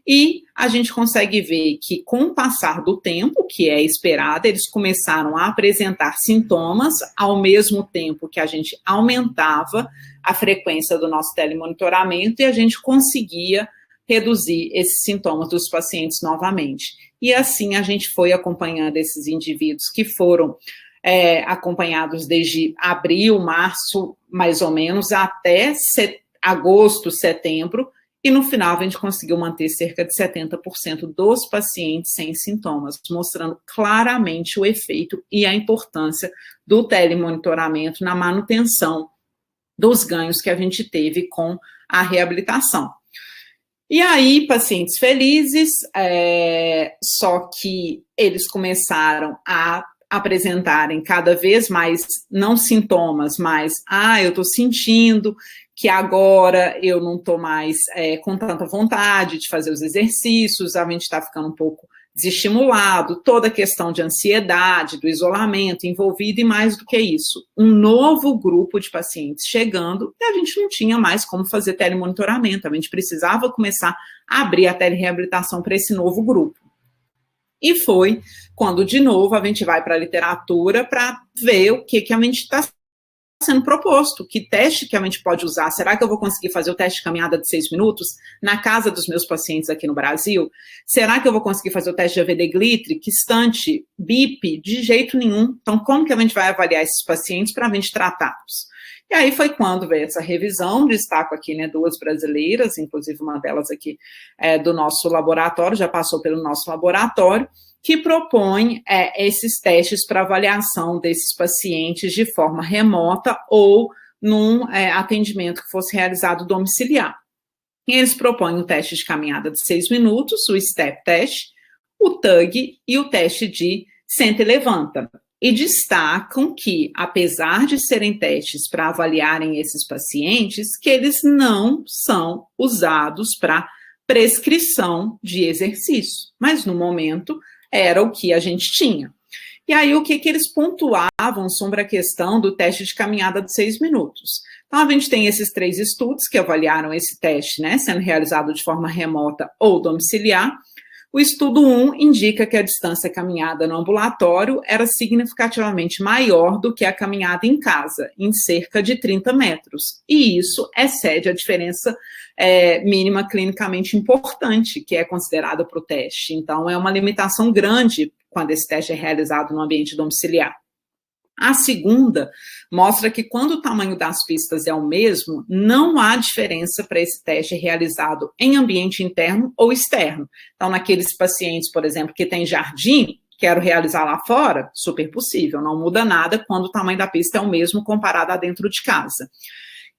e a gente consegue ver que, com o passar do tempo, que é esperado, eles começaram a apresentar sintomas, ao mesmo tempo que a gente aumentava a frequência do nosso telemonitoramento, e a gente conseguia reduzir esses sintomas dos pacientes novamente. E assim a gente foi acompanhando esses indivíduos que foram acompanhados desde abril, março, mais ou menos, até agosto, setembro, e no final a gente conseguiu manter cerca de 70% dos pacientes sem sintomas, mostrando claramente o efeito e a importância do telemonitoramento na manutenção dos ganhos que a gente teve com a reabilitação. E aí, pacientes felizes, só que eles começaram a apresentarem cada vez mais, não sintomas, mas, eu estou sentindo que agora eu não estou mais com tanta vontade de fazer os exercícios, a gente está ficando um pouco desestimulado, toda a questão de ansiedade, do isolamento envolvido, e mais do que isso, um novo grupo de pacientes chegando, e a gente não tinha mais como fazer telemonitoramento, a gente precisava começar a abrir a telereabilitação para esse novo grupo. E foi quando, de novo, a gente vai para a literatura para ver o que a gente está sendo proposto, que teste que a gente pode usar. Será que eu vou conseguir fazer o teste de caminhada de 6 minutos na casa dos meus pacientes aqui no Brasil? Será que eu vou conseguir fazer o teste de AVD-Glittri, Quistante, BIP? De jeito nenhum. Então, como que a gente vai avaliar esses pacientes para a gente tratá-los? E aí foi quando veio essa revisão, destaco aqui, né, 2 brasileiras, inclusive uma delas aqui do nosso laboratório, já passou pelo nosso laboratório, que propõe esses testes para avaliação desses pacientes de forma remota ou num atendimento que fosse realizado domiciliar. E eles propõem o teste de caminhada de 6 minutos, o STEP test, o TUG e o teste de senta e levanta. E destacam que, apesar de serem testes para avaliarem esses pacientes, que eles não são usados para prescrição de exercício. Mas, no momento, era o que a gente tinha. E aí, o que eles pontuavam sobre a questão do teste de caminhada de 6 minutos? Então, a gente tem esses 3 estudos que avaliaram esse teste, né, sendo realizado de forma remota ou domiciliar. O estudo 1 indica que a distância caminhada no ambulatório era significativamente maior do que a caminhada em casa, em cerca de 30 metros. E isso excede a diferença mínima clinicamente importante, que é considerada para o teste. Então, é uma limitação grande quando esse teste é realizado no ambiente domiciliar. A segunda mostra que quando o tamanho das pistas é o mesmo, não há diferença para esse teste realizado em ambiente interno ou externo. Então, naqueles pacientes, por exemplo, que tem jardim, quero realizar lá fora, super possível, não muda nada quando o tamanho da pista é o mesmo comparado a dentro de casa.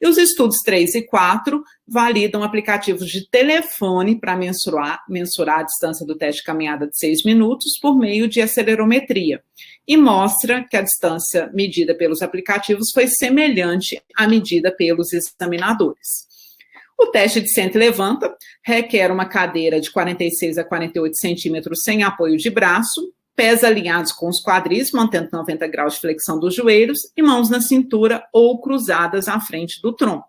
E os estudos 3 e 4 validam aplicativos de telefone para mensurar a distância do teste de caminhada de 6 minutos por meio de acelerometria. E mostra que a distância medida pelos aplicativos foi semelhante à medida pelos examinadores. O teste de senta e levanta requer uma cadeira de 46 a 48 centímetros sem apoio de braço, pés alinhados com os quadris, mantendo 90 graus de flexão dos joelhos e mãos na cintura ou cruzadas à frente do tronco.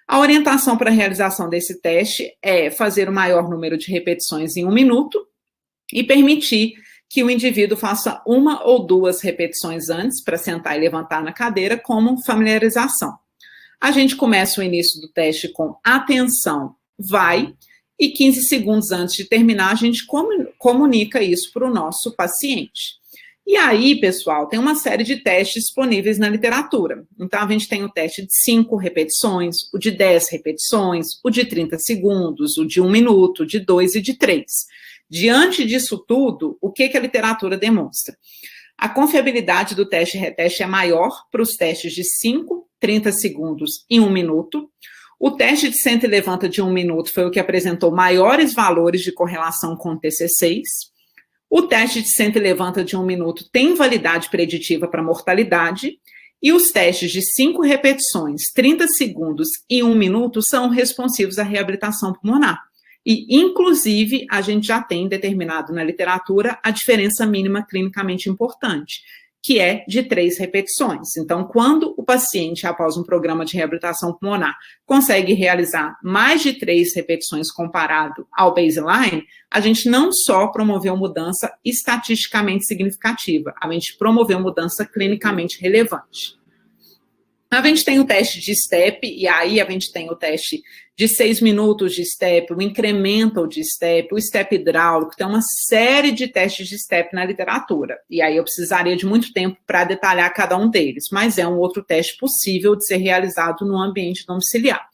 A orientação para a realização desse teste é fazer o maior número de repetições em 1 minuto e permitir que o indivíduo faça 1 ou 2 repetições antes para sentar e levantar na cadeira como familiarização. A gente começa o início do teste com atenção, vai, e 15 segundos antes de terminar, a gente comunica isso para o nosso paciente. E aí, pessoal, tem uma série de testes disponíveis na literatura. Então, a gente tem o teste de 5 repetições, o de 10 repetições, o de 30 segundos, o de 1 minuto, o de 2 e de 3. Diante disso tudo, o que a literatura demonstra? A confiabilidade do teste-reteste é maior para os testes de 5, 30 segundos e 1 minuto. O teste de senta e levanta de 1 minuto foi o que apresentou maiores valores de correlação com o TC6. O teste de senta e levanta de 1 minuto tem validade preditiva para mortalidade. E os testes de 5 repetições, 30 segundos e 1 minuto são responsivos à reabilitação pulmonar. E, inclusive, a gente já tem determinado na literatura a diferença mínima clinicamente importante, que é de 3 repetições. Então, quando o paciente, após um programa de reabilitação pulmonar, consegue realizar mais de 3 repetições comparado ao baseline, a gente não só promoveu mudança estatisticamente significativa, a gente promoveu mudança clinicamente relevante. A gente tem o teste de STEP, e aí a gente tem o teste de 6 minutos de STEP, o incremental de STEP, o STEP hidráulico, tem uma série de testes de STEP na literatura. E aí eu precisaria de muito tempo para detalhar cada um deles, mas é um outro teste possível de ser realizado no ambiente domiciliar.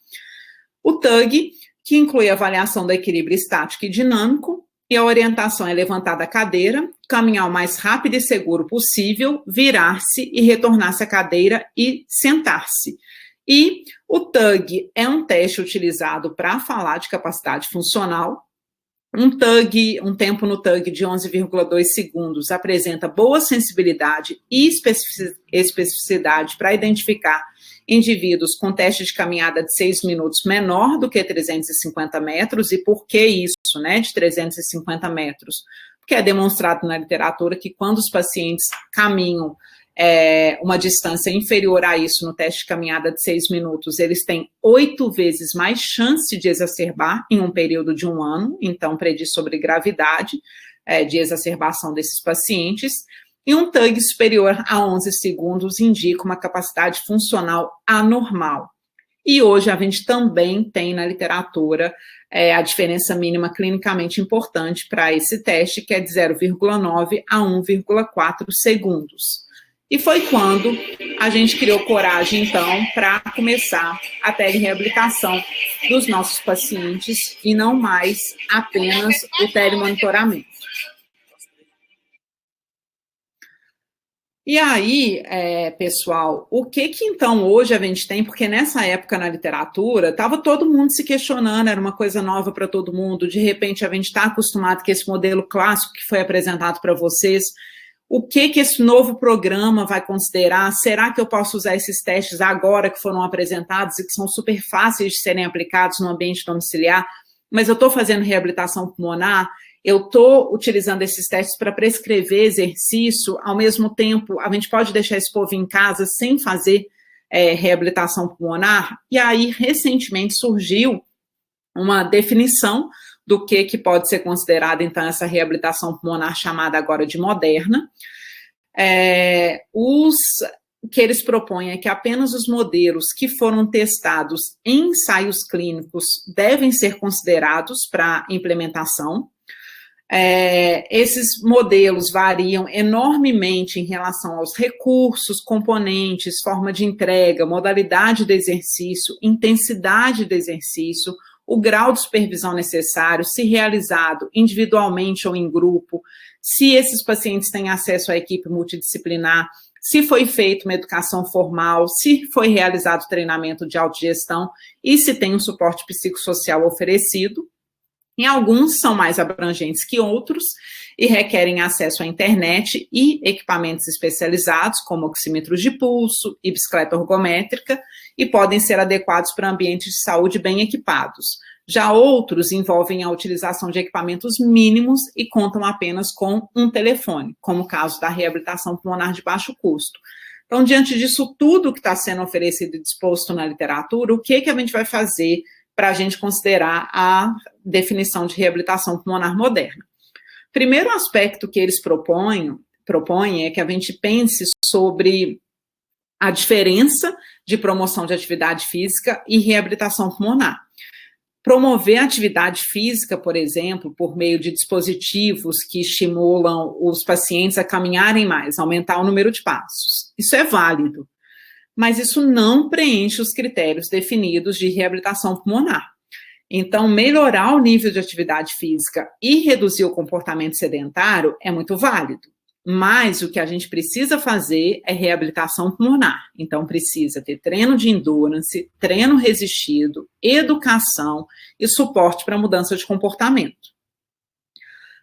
O TUG, que inclui a avaliação do equilíbrio estático e dinâmico, e a orientação é levantar da cadeira, caminhar o mais rápido e seguro possível, virar-se e retornar-se à cadeira e sentar-se. E o TUG é um teste utilizado para falar de capacidade funcional. Um tempo no TUG de 11,2 segundos apresenta boa sensibilidade e especificidade para identificar indivíduos com teste de caminhada de 6 minutos menor do que 350 metros. E por que isso, né, de 350 metros? Porque é demonstrado na literatura que quando os pacientes caminham uma distância inferior a isso no teste de caminhada de 6 minutos, eles têm 8 vezes mais chance de exacerbar em um período de 1 ano, então prediz sobre gravidade de exacerbação desses pacientes, e um TUG superior a 11 segundos indica uma capacidade funcional anormal. E hoje a gente também tem na literatura a diferença mínima clinicamente importante para esse teste, que é de 0,9 a 1,4 segundos. E foi quando a gente criou coragem, então, para começar a telereabilitação dos nossos pacientes e não mais apenas o telemonitoramento. E aí, pessoal, o que então hoje a gente tem, porque nessa época na literatura estava todo mundo se questionando, era uma coisa nova para todo mundo, de repente a gente está acostumado com esse modelo clássico que foi apresentado para vocês. O que esse novo programa vai considerar? Será que eu posso usar esses testes agora que foram apresentados e que são super fáceis de serem aplicados no ambiente domiciliar, mas eu estou fazendo reabilitação pulmonar, eu estou utilizando esses testes para prescrever exercício, ao mesmo tempo a gente pode deixar esse povo em casa sem fazer reabilitação pulmonar? E aí, recentemente, surgiu uma definição do que pode ser considerada, então, essa reabilitação pulmonar chamada agora de moderna. O que eles propõem é que apenas os modelos que foram testados em ensaios clínicos devem ser considerados para implementação. Esses modelos variam enormemente em relação aos recursos, componentes, forma de entrega, modalidade do exercício, intensidade do exercício, o grau de supervisão necessário, se realizado individualmente ou em grupo, se esses pacientes têm acesso à equipe multidisciplinar, se foi feita uma educação formal, se foi realizado treinamento de autogestão e se tem um suporte psicossocial oferecido. Em alguns são mais abrangentes que outros e requerem acesso à internet e equipamentos especializados, como oxímetros de pulso e bicicleta ergométrica, e podem ser adequados para ambientes de saúde bem equipados. Já outros envolvem a utilização de equipamentos mínimos e contam apenas com um telefone, como o caso da reabilitação pulmonar de baixo custo. Então, diante disso tudo que está sendo oferecido e disposto na literatura, o que a gente vai fazer para a gente considerar a definição de reabilitação pulmonar moderna? Primeiro aspecto que eles propõem é que a gente pense sobre a diferença de promoção de atividade física e reabilitação pulmonar. Promover a atividade física, por exemplo, por meio de dispositivos que estimulam os pacientes a caminharem mais, aumentar o número de passos. Isso é válido, mas isso não preenche os critérios definidos de reabilitação pulmonar. Então, melhorar o nível de atividade física e reduzir o comportamento sedentário é muito válido, mas o que a gente precisa fazer é reabilitação pulmonar. Então, precisa ter treino de endurance, treino resistido, educação e suporte para mudança de comportamento.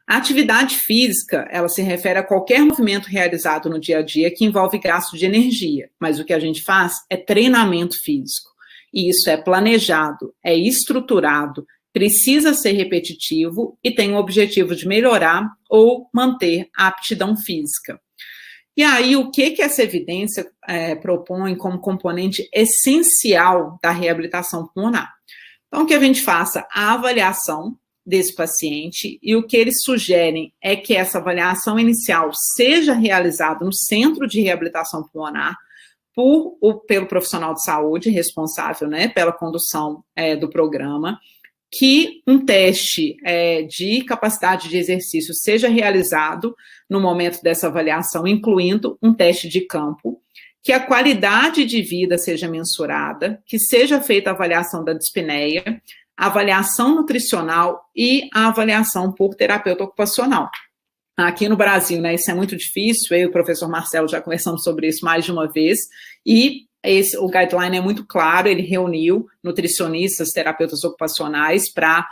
A atividade física, ela se refere a qualquer movimento realizado no dia a dia que envolve gasto de energia, mas o que a gente faz é treinamento físico. E isso é planejado, é estruturado, precisa ser repetitivo e tem o objetivo de melhorar ou manter a aptidão física. E aí, o que essa evidência propõe como componente essencial da reabilitação pulmonar? Então, que a gente faça a avaliação desse paciente, e o que eles sugerem é que essa avaliação inicial seja realizada no centro de reabilitação pulmonar pelo profissional de saúde responsável, né, pela condução do programa, que um teste de capacidade de exercício seja realizado no momento dessa avaliação, incluindo um teste de campo, que a qualidade de vida seja mensurada, que seja feita a avaliação da dispneia, a avaliação nutricional e a avaliação por terapeuta ocupacional. Aqui no Brasil, né, isso é muito difícil, eu e o professor Marcelo já conversamos sobre isso mais de uma vez, e o guideline é muito claro, ele reuniu nutricionistas, terapeutas ocupacionais para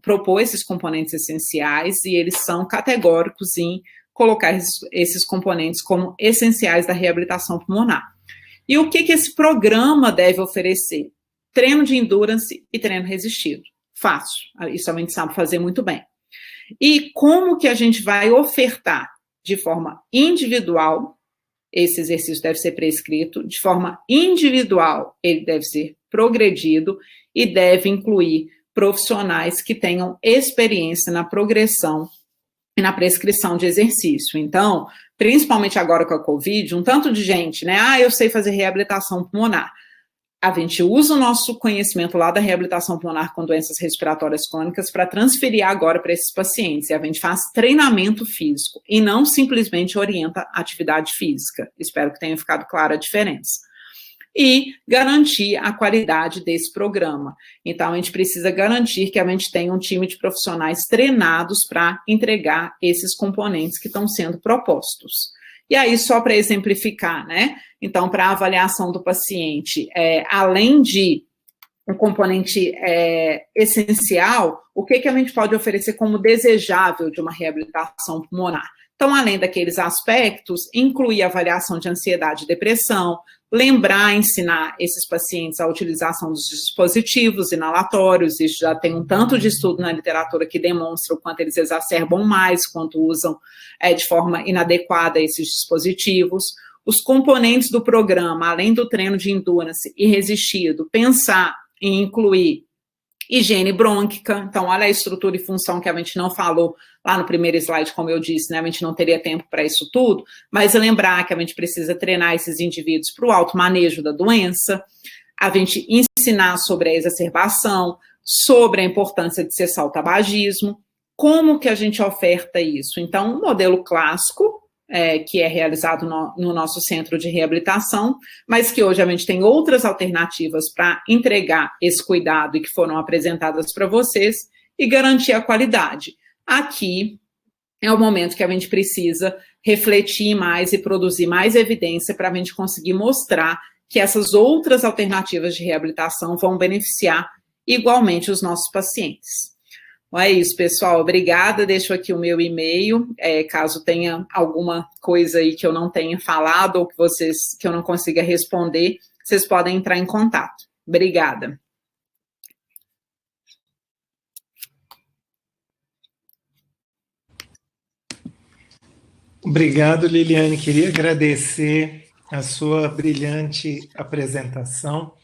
propor esses componentes essenciais, e eles são categóricos em colocar esses componentes como essenciais da reabilitação pulmonar. E o que esse programa deve oferecer? Treino de endurance e treino resistido. Fácil, isso a gente sabe fazer muito bem. E como que a gente vai ofertar de forma individual? Esse exercício deve ser prescrito, de forma individual, ele deve ser progredido e deve incluir profissionais que tenham experiência na progressão e na prescrição de exercício. Então, principalmente agora com a Covid, um tanto de gente, né? Eu sei fazer reabilitação pulmonar. A gente usa o nosso conhecimento lá da reabilitação pulmonar com doenças respiratórias crônicas para transferir agora para esses pacientes. E a gente faz treinamento físico e não simplesmente orienta atividade física. Espero que tenha ficado clara a diferença. E garantir a qualidade desse programa. Então, a gente precisa garantir que a gente tenha um time de profissionais treinados para entregar esses componentes que estão sendo propostos. E aí, só para exemplificar, né? Então, para a avaliação do paciente, além de um componente essencial, o que a gente pode oferecer como desejável de uma reabilitação pulmonar? Então, além daqueles aspectos, incluir a avaliação de ansiedade e depressão, lembrar, ensinar esses pacientes a utilização dos dispositivos inalatórios. Isso já tem um tanto de estudo na literatura que demonstra o quanto eles exacerbam mais quando usam de forma inadequada esses dispositivos. Os componentes do programa, além do treino de endurance e resistido, pensar em incluir higiene brônquica. Então, olha a estrutura e função que a gente não falou lá no primeiro slide, como eu disse, né? A gente não teria tempo para isso tudo, mas lembrar que a gente precisa treinar esses indivíduos para o automanejo da doença, a gente ensinar sobre a exacerbação, sobre a importância de cessar o tabagismo, como que a gente oferta isso. Então, um modelo clássico, que é realizado no nosso centro de reabilitação, mas que hoje a gente tem outras alternativas para entregar esse cuidado e que foram apresentadas para vocês e garantir a qualidade. Aqui é o momento que a gente precisa refletir mais e produzir mais evidência para a gente conseguir mostrar que essas outras alternativas de reabilitação vão beneficiar igualmente os nossos pacientes. Bom, é isso, pessoal. Obrigada. Deixo aqui o meu e-mail, caso tenha alguma coisa aí que eu não tenha falado ou que eu não consiga responder, vocês podem entrar em contato. Obrigada. Obrigado, Liliane. Queria agradecer a sua brilhante apresentação.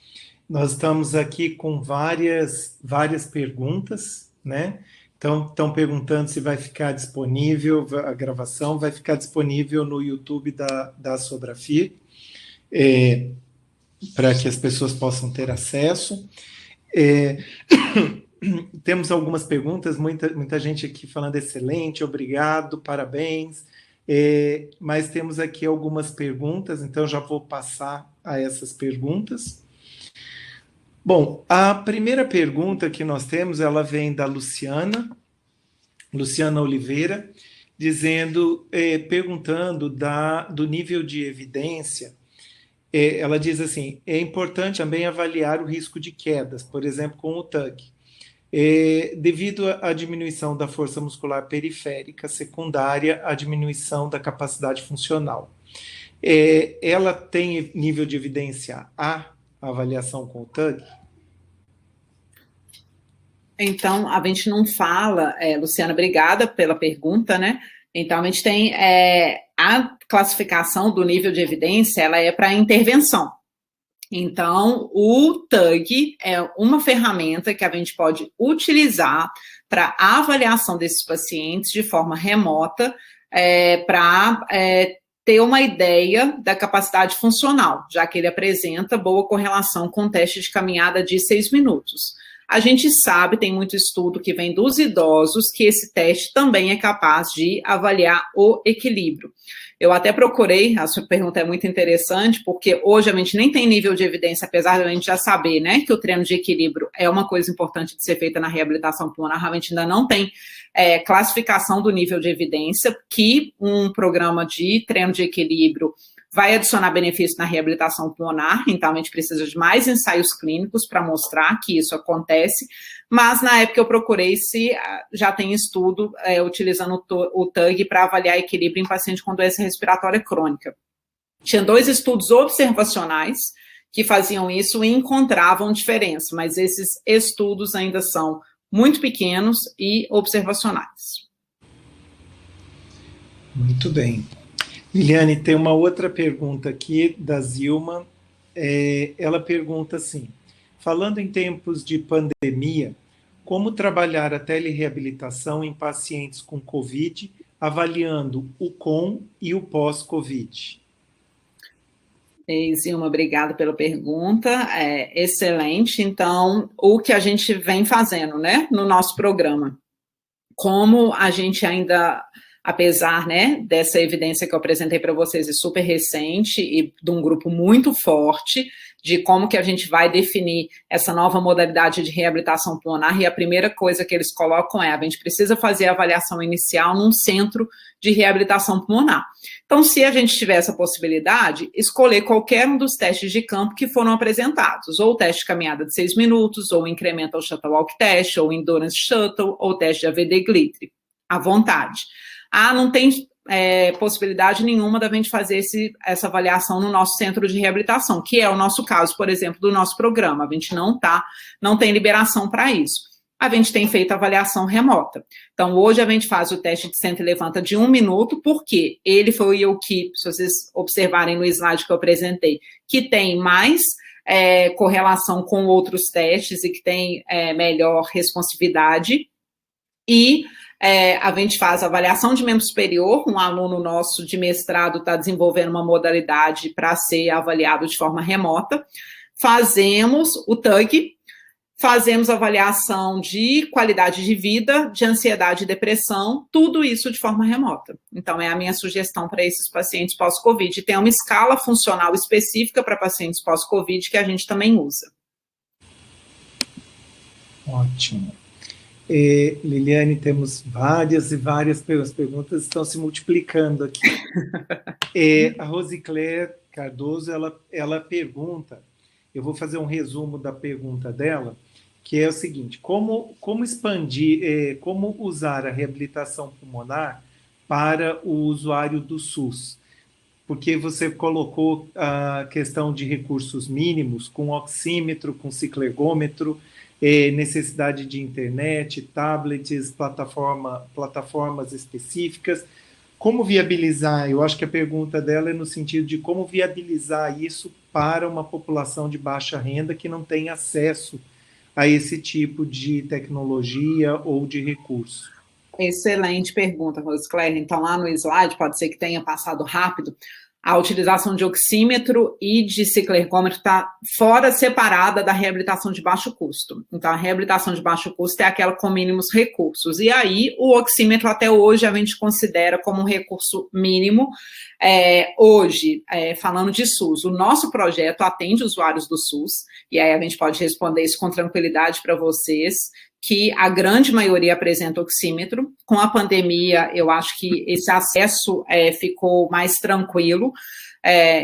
Nós estamos aqui com várias perguntas, né? Então, estão perguntando se vai ficar disponível, a gravação vai ficar disponível no YouTube da Sobrafir, para que as pessoas possam ter acesso. Temos algumas perguntas, muita gente aqui falando excelente, obrigado, parabéns. Mas temos aqui algumas perguntas, então já vou passar a essas perguntas. Bom, a primeira pergunta que nós temos, ela vem da Luciana Oliveira, perguntando do nível de evidência. Ela diz assim, é importante também avaliar o risco de quedas, por exemplo, com o TUG, devido à diminuição da força muscular periférica secundária à diminuição da capacidade funcional. Ela tem nível de evidência A, a avaliação com o TUG? Então, a gente não fala, Luciana, obrigada pela pergunta, né? Então, a gente tem a classificação do nível de evidência, ela é para intervenção. Então, o TUG é uma ferramenta que a gente pode utilizar para a avaliação desses pacientes de forma remota, para ter uma ideia da capacidade funcional, já que ele apresenta boa correlação com o teste de caminhada de 6 minutos. A gente sabe, tem muito estudo que vem dos idosos, que esse teste também é capaz de avaliar o equilíbrio. Eu até procurei, a sua pergunta é muito interessante, porque hoje a gente nem tem nível de evidência, apesar de a gente já saber, né, que o treino de equilíbrio é uma coisa importante de ser feita na reabilitação pulmonar, a gente ainda não tem classificação do nível de evidência que um programa de treino de equilíbrio vai adicionar benefício na reabilitação pulmonar, então a gente precisa de mais ensaios clínicos para mostrar que isso acontece, mas na época eu procurei se já tem estudo utilizando o TUG para avaliar equilíbrio em paciente com doença respiratória crônica. Tinha 2 estudos observacionais que faziam isso e encontravam diferença, mas esses estudos ainda são muito pequenos e observacionais. Muito bem. Liliane, tem uma outra pergunta aqui da Zilma. Ela pergunta assim, falando em tempos de pandemia, como trabalhar a telereabilitação em pacientes com COVID, avaliando o com e o pós-COVID? Zilma, obrigada pela pergunta, excelente. Então, o que a gente vem fazendo, né, no nosso programa, como a gente ainda, apesar, né, dessa evidência que eu apresentei para vocês, é super recente e de um grupo muito forte, de como que a gente vai definir essa nova modalidade de reabilitação pulmonar, e a primeira coisa que eles colocam a gente precisa fazer a avaliação inicial num centro de reabilitação pulmonar. Então, se a gente tiver essa possibilidade, escolher qualquer um dos testes de campo que foram apresentados, ou o teste de caminhada de 6 minutos, ou o Incremental Shuttle Walk Test, ou o Endurance Shuttle, ou o teste de AVD Glittri, à vontade. Não tem possibilidade nenhuma da gente fazer essa avaliação no nosso centro de reabilitação, que é o nosso caso, por exemplo, do nosso programa. A gente não tem liberação para isso. A gente tem feito avaliação remota. Então, hoje a gente faz o teste de senta e levanta de 1 minuto, porque ele foi o que, se vocês observarem no slide que eu apresentei, que tem mais correlação com outros testes e que tem melhor responsividade. E a gente faz avaliação de membro superior, um aluno nosso de mestrado está desenvolvendo uma modalidade para ser avaliado de forma remota. Fazemos o TUG, fazemos avaliação de qualidade de vida, de ansiedade e depressão, tudo isso de forma remota. Então, é a minha sugestão para esses pacientes pós-Covid. Tem uma escala funcional específica para pacientes pós-Covid que a gente também usa. Ótimo. Liliane, temos várias e várias perguntas. As perguntas estão se multiplicando aqui. A Rosicléia Cardoso, ela pergunta, eu vou fazer um resumo da pergunta dela, que é o seguinte, como expandir, como usar a reabilitação pulmonar para o usuário do SUS? Porque você colocou a questão de recursos mínimos, com oxímetro, com ciclergômetro, necessidade de internet, tablets, plataformas específicas. Como viabilizar? Eu acho que a pergunta dela é no sentido de como viabilizar isso para uma população de baixa renda que não tem acesso a esse tipo de tecnologia ou de recurso. Excelente pergunta, Rosicléia. Então, lá no slide, pode ser que tenha passado rápido, a utilização de oxímetro e de ciclergômetro está separada da reabilitação de baixo custo. Então, a reabilitação de baixo custo é aquela com mínimos recursos. E aí, o oxímetro, até hoje, a gente considera como um recurso mínimo. Hoje, falando de SUS, o nosso projeto atende usuários do SUS, e aí a gente pode responder isso com tranquilidade para vocês, que a grande maioria apresenta oxímetro. Com a pandemia, eu acho que esse acesso ficou mais tranquilo.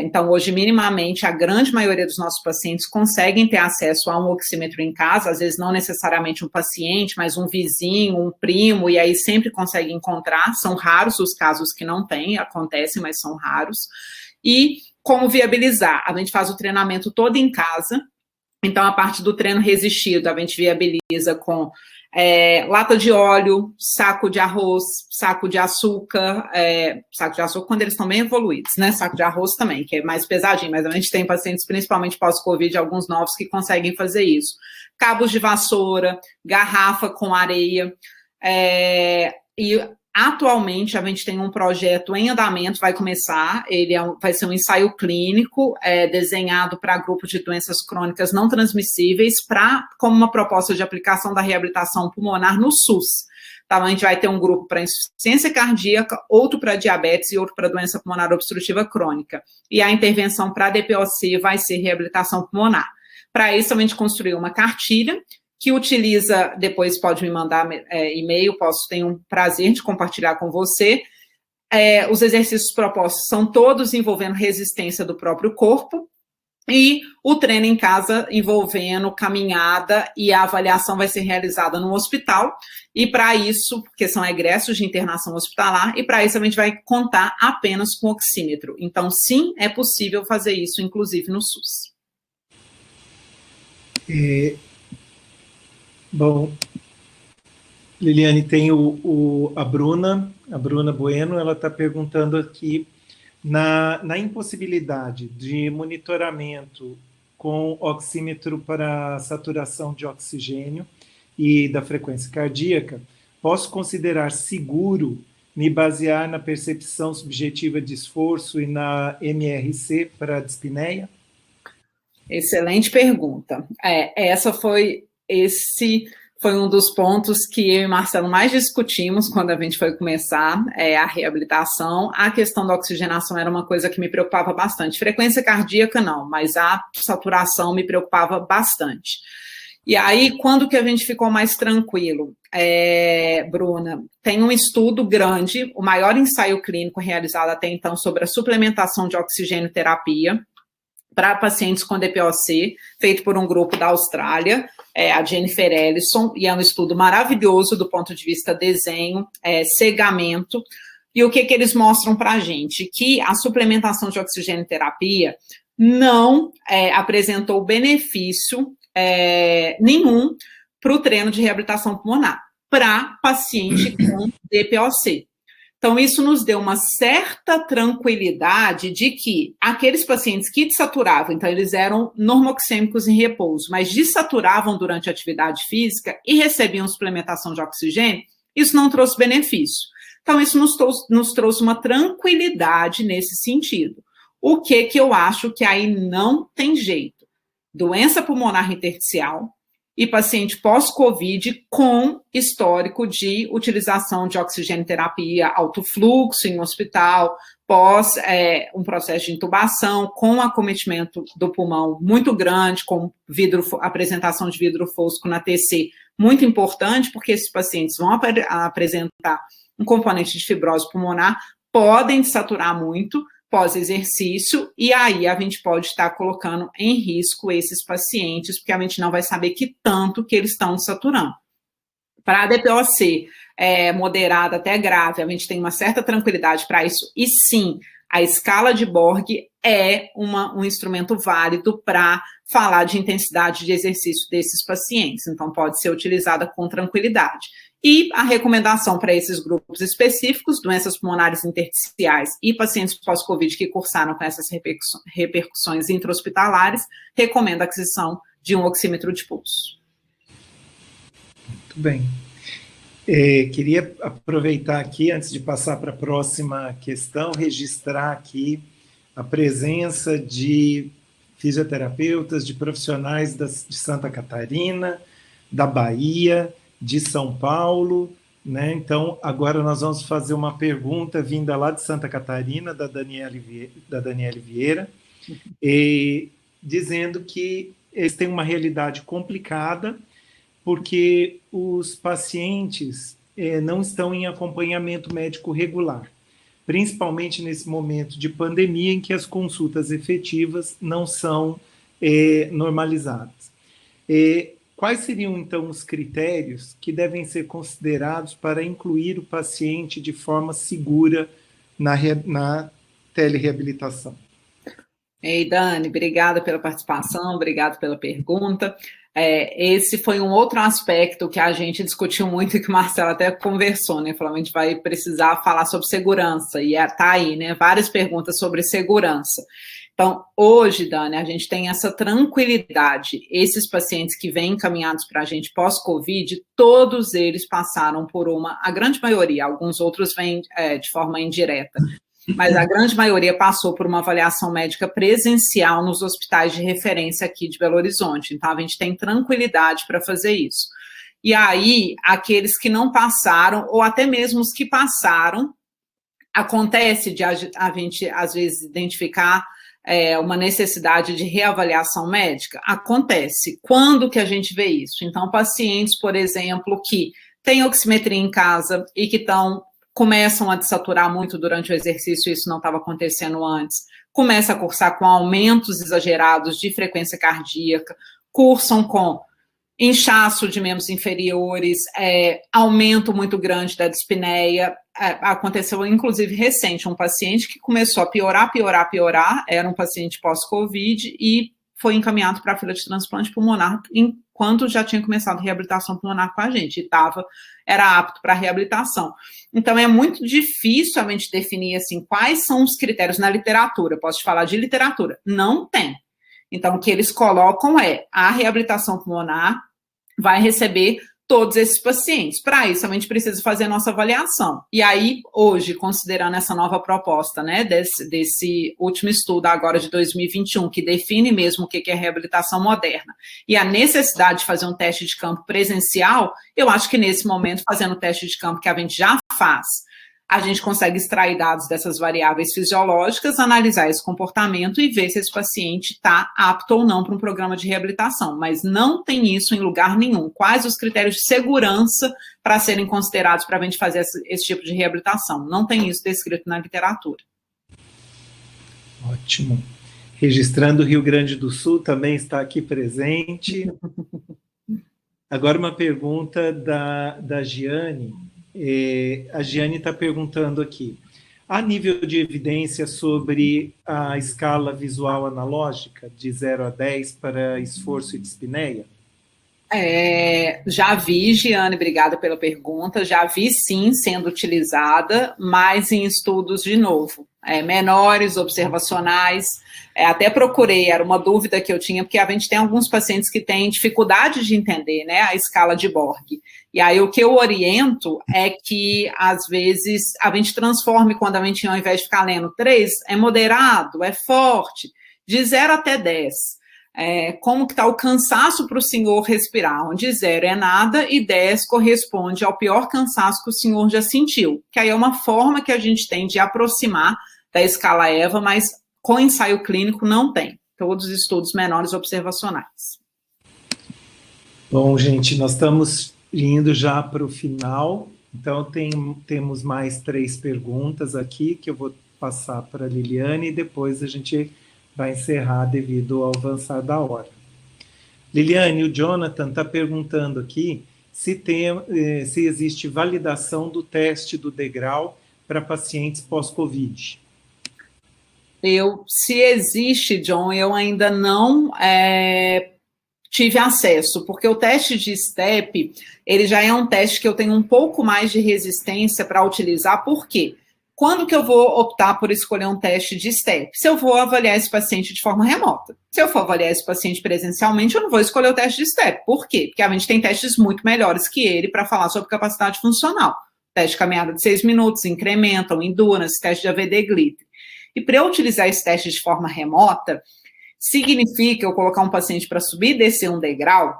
Então, hoje, minimamente, a grande maioria dos nossos pacientes conseguem ter acesso a um oxímetro em casa, às vezes não necessariamente um paciente, mas um vizinho, um primo, e aí sempre consegue encontrar. São raros os casos que não tem, acontecem, mas são raros. E como viabilizar? A gente faz o treinamento todo em casa. Então, a parte do treino resistido, a gente viabiliza com lata de óleo, saco de arroz, saco de açúcar quando eles estão bem evoluídos, né? Saco de arroz também, que é mais pesadinho, mas a gente tem pacientes, principalmente pós-Covid, alguns novos que conseguem fazer isso. Cabos de vassoura, garrafa com areia, e atualmente, a gente tem um projeto em andamento, vai começar, vai ser um ensaio clínico desenhado para grupo de doenças crônicas não transmissíveis, como uma proposta de aplicação da reabilitação pulmonar no SUS. Então, a gente vai ter um grupo para insuficiência cardíaca, outro para diabetes e outro para doença pulmonar obstrutiva crônica. E a intervenção para DPOC vai ser reabilitação pulmonar. Para isso, a gente construiu uma cartilha, que utiliza, depois pode me mandar e-mail, tenho um prazer de compartilhar com você, os exercícios propostos são todos envolvendo resistência do próprio corpo, e o treino em casa envolvendo caminhada, e a avaliação vai ser realizada no hospital, e para isso, porque são egressos de internação hospitalar, e para isso a gente vai contar apenas com oxímetro. Então, sim, é possível fazer isso, inclusive no SUS. Bom, Liliane, tem a Bruna Bueno, ela está perguntando aqui, na impossibilidade de monitoramento com oxímetro para saturação de oxigênio e da frequência cardíaca, posso considerar seguro me basear na percepção subjetiva de esforço e na MRC para a dispneia? Excelente pergunta. Esse foi um dos pontos que eu e Marcelo mais discutimos quando a gente foi começar a reabilitação. A questão da oxigenação era uma coisa que me preocupava bastante. Frequência cardíaca, não, mas a saturação me preocupava bastante. E aí, quando que a gente ficou mais tranquilo? Bruna, tem um estudo grande, o maior ensaio clínico realizado até então sobre a suplementação de oxigênio terapia para pacientes com DPOC, feito por um grupo da Austrália, a Jennifer Ellison, e é um estudo maravilhoso do ponto de vista desenho, cegamento, e o que eles mostram para a gente? Que a suplementação de oxigênio terapia não apresentou benefício nenhum para o treino de reabilitação pulmonar, para paciente com DPOC. Então, isso nos deu uma certa tranquilidade de que aqueles pacientes que desaturavam, então eles eram normoxêmicos em repouso, mas desaturavam durante a atividade física e recebiam suplementação de oxigênio, isso não trouxe benefício. Então, isso nos trouxe uma tranquilidade nesse sentido. O que eu acho que aí não tem jeito? Doença pulmonar intersticial e paciente pós-Covid com histórico de utilização de oxigênio terapia alto fluxo em hospital, pós um processo de intubação, com acometimento do pulmão muito grande, com apresentação de vidro fosco na TC, muito importante, porque esses pacientes vão apresentar um componente de fibrose pulmonar, podem saturar muito pós-exercício, e aí a gente pode estar colocando em risco esses pacientes, porque a gente não vai saber que tanto que eles estão saturando. Para a DPOC moderada até grave, a gente tem uma certa tranquilidade para isso, e sim, a escala de Borg é um instrumento válido para falar de intensidade de exercício desses pacientes, então pode ser utilizada com tranquilidade. E a recomendação para esses grupos específicos, doenças pulmonares intersticiais e pacientes pós-Covid que cursaram com essas repercussões intra-hospitalares, recomenda a aquisição de um oxímetro de pulso. Muito bem. Queria aproveitar aqui, antes de passar para a próxima questão, registrar aqui a presença de fisioterapeutas, de profissionais de Santa Catarina, da Bahia, de São Paulo, né? Então, agora nós vamos fazer uma pergunta vinda lá de Santa Catarina, da Daniele Vieira, dizendo que eles têm uma realidade complicada, porque os pacientes não estão em acompanhamento médico regular, principalmente nesse momento de pandemia em que as consultas efetivas não são normalizadas. Quais seriam, então, os critérios que devem ser considerados para incluir o paciente de forma segura na telereabilitação? Ei, Dani, obrigada pela participação, obrigada pela pergunta. Esse foi um outro aspecto que a gente discutiu muito e que o Marcelo até conversou, né? Falou, a gente vai precisar falar sobre segurança, e tá aí, né? Várias perguntas sobre segurança. Então, hoje, Dani, a gente tem essa tranquilidade. Esses pacientes que vêm encaminhados para a gente pós-Covid, todos eles passaram por a grande maioria, alguns outros vêm de forma indireta, mas a grande maioria passou por uma avaliação médica presencial nos hospitais de referência aqui de Belo Horizonte. Então, a gente tem tranquilidade para fazer isso. E aí, aqueles que não passaram, ou até mesmo os que passaram, acontece de a gente, às vezes, identificar uma necessidade de reavaliação médica? Acontece. Quando que a gente vê isso? Então, pacientes, por exemplo, que têm oximetria em casa e que estão começam a desaturar muito durante o exercício, isso não estava acontecendo antes, começa a cursar com aumentos exagerados de frequência cardíaca, cursam com inchaço de membros inferiores, aumento muito grande da dispneia. Aconteceu, inclusive, recente, um paciente que começou a piorar, era um paciente pós-Covid e foi encaminhado para a fila de transplante pulmonar enquanto já tinha começado a reabilitação pulmonar com a gente, e era apto para reabilitação. Então, é muito difícil a gente definir, assim, quais são os critérios na literatura. Posso te falar de literatura? Não tem. Então, o que eles colocam a reabilitação pulmonar vai receber todos esses pacientes. Para isso, a gente precisa fazer a nossa avaliação. E aí, hoje, considerando essa nova proposta, né, desse último estudo agora de 2021, que define mesmo o que é reabilitação moderna, e a necessidade de fazer um teste de campo presencial, eu acho que nesse momento, fazendo o teste de campo que a gente já faz, a gente consegue extrair dados dessas variáveis fisiológicas, analisar esse comportamento e ver se esse paciente está apto ou não para um programa de reabilitação. Mas não tem isso em lugar nenhum. Quais os critérios de segurança para serem considerados para a gente fazer esse tipo de reabilitação? Não tem isso descrito na literatura. Ótimo. Registrando o Rio Grande do Sul também está aqui presente. Agora uma pergunta da Giane. A Giane está perguntando aqui, há nível de evidência sobre a escala visual analógica de 0 a 10 para esforço e dispneia? Já vi, Giane, obrigada pela pergunta, já vi sim sendo utilizada, mas em estudos de novo, menores, observacionais, até procurei, era uma dúvida que eu tinha, porque a gente tem alguns pacientes que têm dificuldade de entender, né, a escala de Borg, e aí o que eu oriento é que, às vezes, a gente transforme, quando a gente, ao invés de ficar lendo 3, é moderado, é forte, de 0 até 10, como que está o cansaço para o senhor respirar, onde 0 é nada e 10 corresponde ao pior cansaço que o senhor já sentiu, que aí é uma forma que a gente tem de aproximar da escala EVA, mas com ensaio clínico não tem, todos os estudos menores observacionais. Bom, gente, nós estamos indo já para o final, então temos mais 3 perguntas aqui, que eu vou passar para a Liliane, e depois a gente vai encerrar devido ao avançar da hora. Liliane, o Jonathan está perguntando aqui se existe validação do teste do degrau para pacientes pós-Covid. Se existe, John, eu ainda não tive acesso, porque o teste de STEP, ele já é um teste que eu tenho um pouco mais de resistência para utilizar, por quê? Quando que eu vou optar por escolher um teste de STEP? Se eu vou avaliar esse paciente de forma remota. Se eu for avaliar esse paciente presencialmente, eu não vou escolher o teste de STEP. Por quê? Porque a gente tem testes muito melhores que ele para falar sobre capacidade funcional. Teste de caminhada de 6 minutos, incrementam, endurance, teste de AVD-GLIT. E para eu utilizar esse teste de forma remota, significa eu colocar um paciente para subir e descer um degrau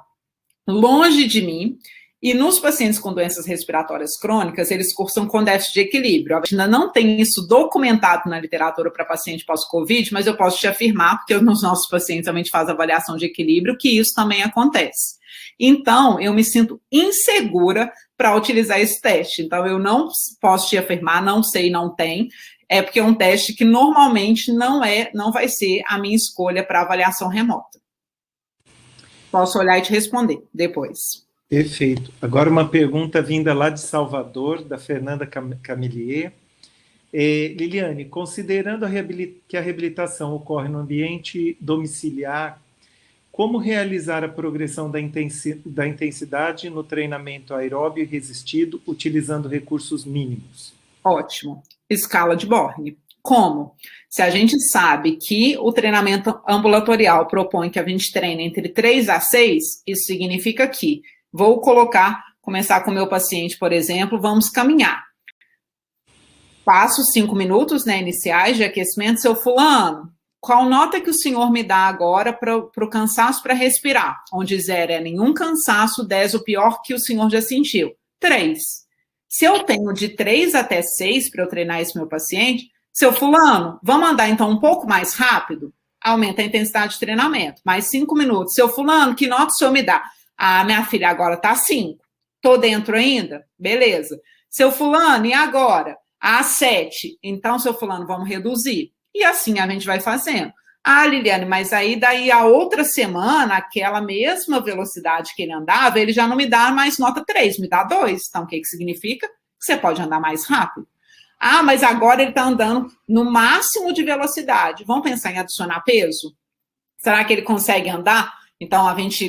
longe de mim. E nos pacientes com doenças respiratórias crônicas, eles cursam com déficit de equilíbrio. A gente ainda não tem isso documentado na literatura para paciente pós-Covid, mas eu posso te afirmar, porque nos nossos pacientes a gente faz avaliação de equilíbrio, que isso também acontece. Então, eu me sinto insegura para utilizar esse teste. Então, eu não posso te afirmar, não sei, não tem, porque é um teste que normalmente não vai ser a minha escolha para avaliação remota. Posso olhar e te responder depois. Perfeito. Agora uma pergunta vinda lá de Salvador, da Fernanda Camillier. Liliane, considerando que a reabilitação ocorre no ambiente domiciliar, como realizar a progressão da intensidade no treinamento aeróbio e resistido utilizando recursos mínimos? Ótimo. Escala de Borg. Como? Se a gente sabe que o treinamento ambulatorial propõe que a gente treine entre 3 a 6, isso significa que vou começar com o meu paciente, por exemplo, vamos caminhar. Passo 5 minutos, né, iniciais de aquecimento. Seu fulano, qual nota que o senhor me dá agora para o cansaço para respirar? Onde 0 é nenhum cansaço, 10 o pior que o senhor já sentiu. 3. Se eu tenho de 3 até 6 para eu treinar esse meu paciente, seu fulano, vamos andar então um pouco mais rápido? Aumenta a intensidade de treinamento. Mais 5 minutos. Seu fulano, que nota o senhor me dá? Ah, minha filha, agora tá 5. Tô dentro ainda? Beleza. Seu fulano, e agora? Às 7. Então, seu fulano, vamos reduzir. E assim a gente vai fazendo. Ah, Liliane, mas aí daí a outra semana, aquela mesma velocidade que ele andava, ele já não me dá mais nota 3, me dá 2. Então, o que significa? Que você pode andar mais rápido. Ah, mas agora ele está andando no máximo de velocidade. Vamos pensar em adicionar peso? Será que ele consegue andar? Então,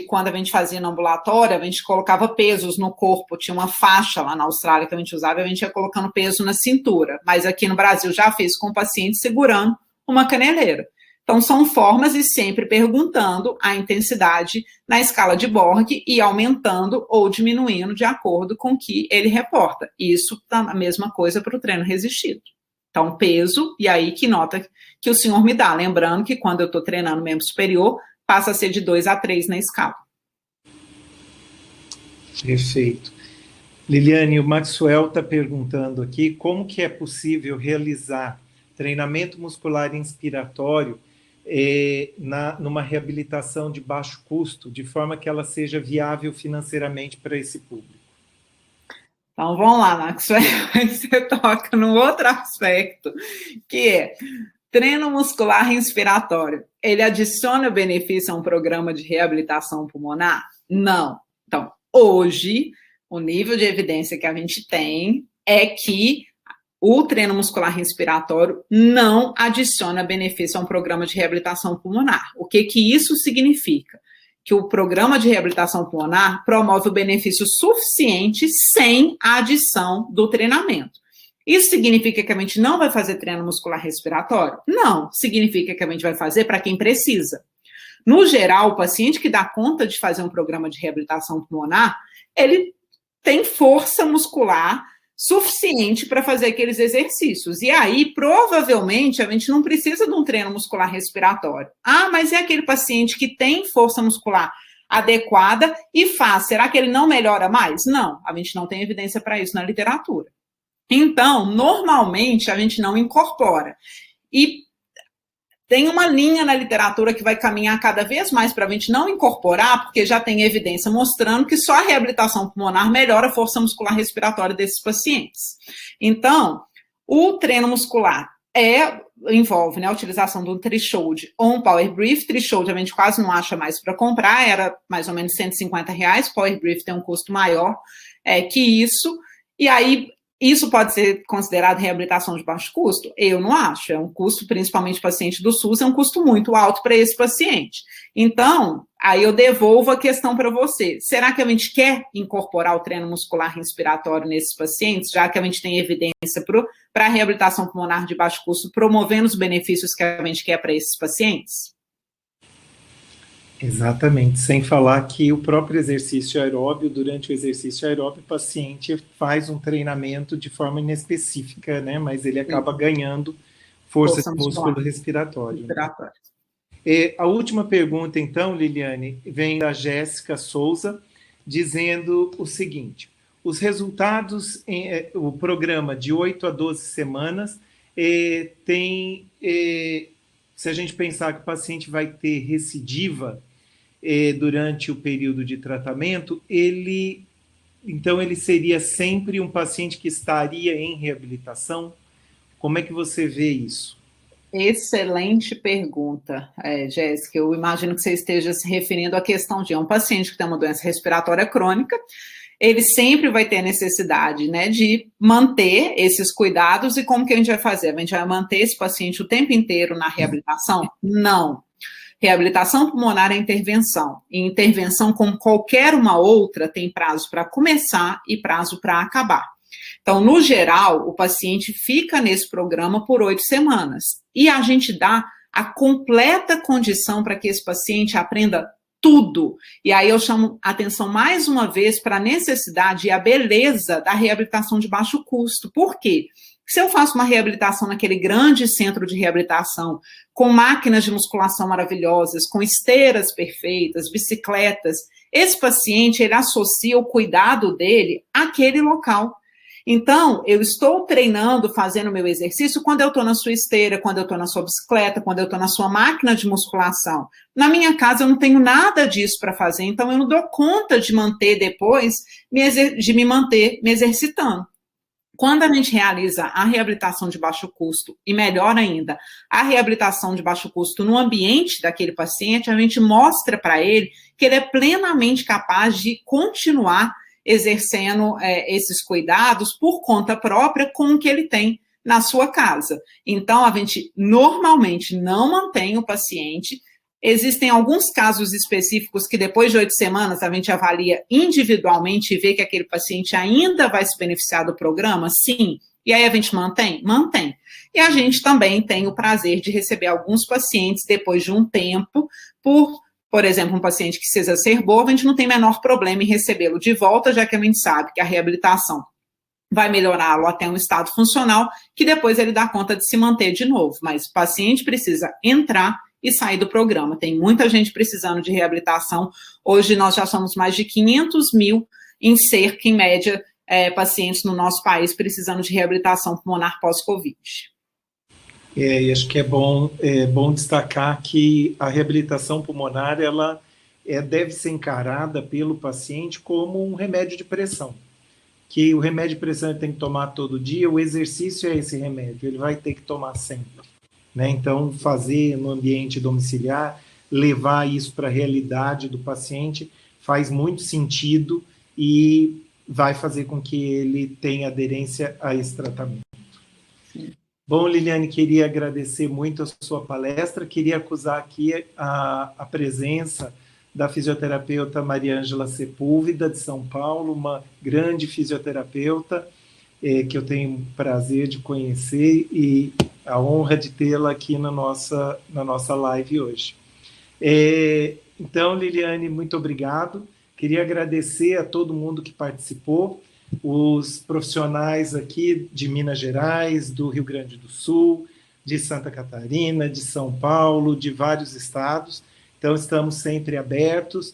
quando a gente fazia no ambulatório, a gente colocava pesos no corpo. Tinha uma faixa lá na Austrália que a gente usava, e a gente ia colocando peso na cintura. Mas aqui no Brasil já fez com o paciente segurando uma caneleira. Então, são formas e sempre perguntando a intensidade na escala de Borg e aumentando ou diminuindo de acordo com o que ele reporta. Isso tá a mesma coisa para o treino resistido. Então, peso, e aí que nota que o senhor me dá. Lembrando que quando eu estou treinando membro superior, passa a ser de 2 a 3 na escala. Perfeito. Liliane, o Maxwell está perguntando aqui como que é possível realizar treinamento muscular inspiratório numa reabilitação de baixo custo, de forma que ela seja viável financeiramente para esse público. Então, vamos lá, Maxwell, você toca num outro aspecto, que é treino muscular inspiratório. Ele adiciona benefício a um programa de reabilitação pulmonar? Não. Então, hoje, o nível de evidência que a gente tem é que o treino muscular respiratório não adiciona benefício a um programa de reabilitação pulmonar. O que isso significa? Que o programa de reabilitação pulmonar promove o benefício suficiente sem a adição do treinamento. Isso significa que a gente não vai fazer treino muscular respiratório? Não. Significa que a gente vai fazer para quem precisa. No geral, o paciente que dá conta de fazer um programa de reabilitação pulmonar, ele tem força muscular suficiente para fazer aqueles exercícios. E aí, provavelmente, a gente não precisa de um treino muscular respiratório. Ah, mas é aquele paciente que tem força muscular adequada e faz. Será que ele não melhora mais? Não, a gente não tem evidência para isso na literatura. Então, normalmente, a gente não incorpora. E tem uma linha na literatura que vai caminhar cada vez mais para a gente não incorporar, porque já tem evidência mostrando que só a reabilitação pulmonar melhora a força muscular respiratória desses pacientes. Então, o treino muscular envolve, né, a utilização do Threshold ou um Power Brief. Threshold a gente quase não acha mais para comprar, era mais ou menos R$150. Power Brief tem um custo maior que isso. E aí, isso pode ser considerado reabilitação de baixo custo? Eu não acho. É um custo, principalmente paciente do SUS, é um custo muito alto para esse paciente. Então, aí eu devolvo a questão para você. Será que a gente quer incorporar o treino muscular respiratório nesses pacientes, já que a gente tem evidência para a reabilitação pulmonar de baixo custo, promovendo os benefícios que a gente quer para esses pacientes? Exatamente, sem falar que o próprio exercício aeróbio, durante o exercício aeróbio, o paciente faz um treinamento de forma inespecífica, né? Mas ele acaba ganhando força de músculo respiratório. A última pergunta, então, Liliane, vem da Jéssica Souza, dizendo o seguinte: os resultados, o programa de 8 a 12 semanas, se a gente pensar que o paciente vai ter recidiva durante o período de tratamento, então ele seria sempre um paciente que estaria em reabilitação? Como é que você vê isso? Excelente pergunta, Jéssica. Eu imagino que você esteja se referindo à questão de um paciente que tem uma doença respiratória crônica, ele sempre vai ter necessidade, né, de manter esses cuidados. E como que a gente vai fazer? A gente vai manter esse paciente o tempo inteiro na reabilitação? Não. Reabilitação pulmonar é intervenção. E intervenção, como qualquer uma outra, tem prazo para começar e prazo para acabar. Então, no geral, o paciente fica nesse programa por 8 semanas. E a gente dá a completa condição para que esse paciente aprenda tudo. E aí eu chamo a atenção mais uma vez para a necessidade e a beleza da reabilitação de baixo custo. Por quê? Se eu faço uma reabilitação naquele grande centro de reabilitação, com máquinas de musculação maravilhosas, com esteiras perfeitas, bicicletas, esse paciente, ele associa o cuidado dele àquele local. Então, eu estou treinando, fazendo meu exercício quando eu estou na sua esteira, quando eu estou na sua bicicleta, quando eu estou na sua máquina de musculação. Na minha casa eu não tenho nada disso para fazer, então eu não dou conta de manter depois, de me manter me exercitando. Quando a gente realiza a reabilitação de baixo custo, e melhor ainda, a reabilitação de baixo custo no ambiente daquele paciente, a gente mostra para ele que ele é plenamente capaz de continuar exercendo esses cuidados por conta própria com o que ele tem na sua casa. Então, a gente normalmente não mantém o paciente. Existem alguns casos específicos que depois de 8 semanas a gente avalia individualmente e vê que aquele paciente ainda vai se beneficiar do programa? Sim. E aí a gente mantém? Mantém. E a gente também tem o prazer de receber alguns pacientes depois de um tempo, por exemplo, um paciente que se exacerbou, a gente não tem menor problema em recebê-lo de volta, já que a gente sabe que a reabilitação vai melhorá-lo até um estado funcional, que depois ele dá conta de se manter de novo. Mas o paciente precisa entrar e sair do programa. Tem muita gente precisando de reabilitação. Hoje nós já somos mais de 500 mil em cerca, em média, pacientes no nosso país precisando de reabilitação pulmonar pós-Covid. E acho que é bom destacar que a reabilitação pulmonar ela deve ser encarada pelo paciente como um remédio de pressão. Que o remédio de pressão ele tem que tomar todo dia, o exercício é esse remédio, ele vai ter que tomar sempre. Né? Então, fazer no ambiente domiciliar, levar isso para a realidade do paciente faz muito sentido e vai fazer com que ele tenha aderência a esse tratamento. Sim. Bom, Liliane, queria agradecer muito a sua palestra, queria acusar aqui a presença da fisioterapeuta Maria Ângela Sepúlveda, de São Paulo, uma grande fisioterapeuta, que eu tenho o prazer de conhecer e a honra de tê-la aqui na nossa live hoje. Então, Liliane, muito obrigado. Queria agradecer a todo mundo que participou, os profissionais aqui de Minas Gerais, do Rio Grande do Sul, de Santa Catarina, de São Paulo, de vários estados. Então, estamos sempre abertos.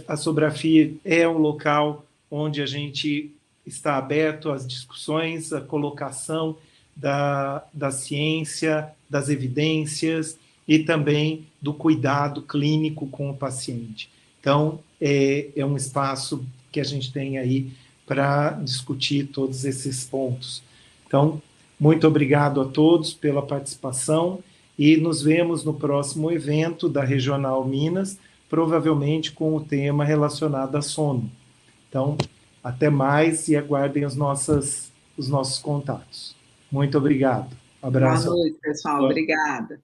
A Sobrafir é um local onde a gente está aberto às discussões, à colocação da ciência, das evidências e também do cuidado clínico com o paciente. Então, é um espaço que a gente tem aí para discutir todos esses pontos. Então, muito obrigado a todos pela participação e nos vemos no próximo evento da Regional Minas, provavelmente com o tema relacionado a sono. Então, até mais e aguardem os nossos contatos. Muito obrigado. Abraço. Boa noite, pessoal. Obrigada.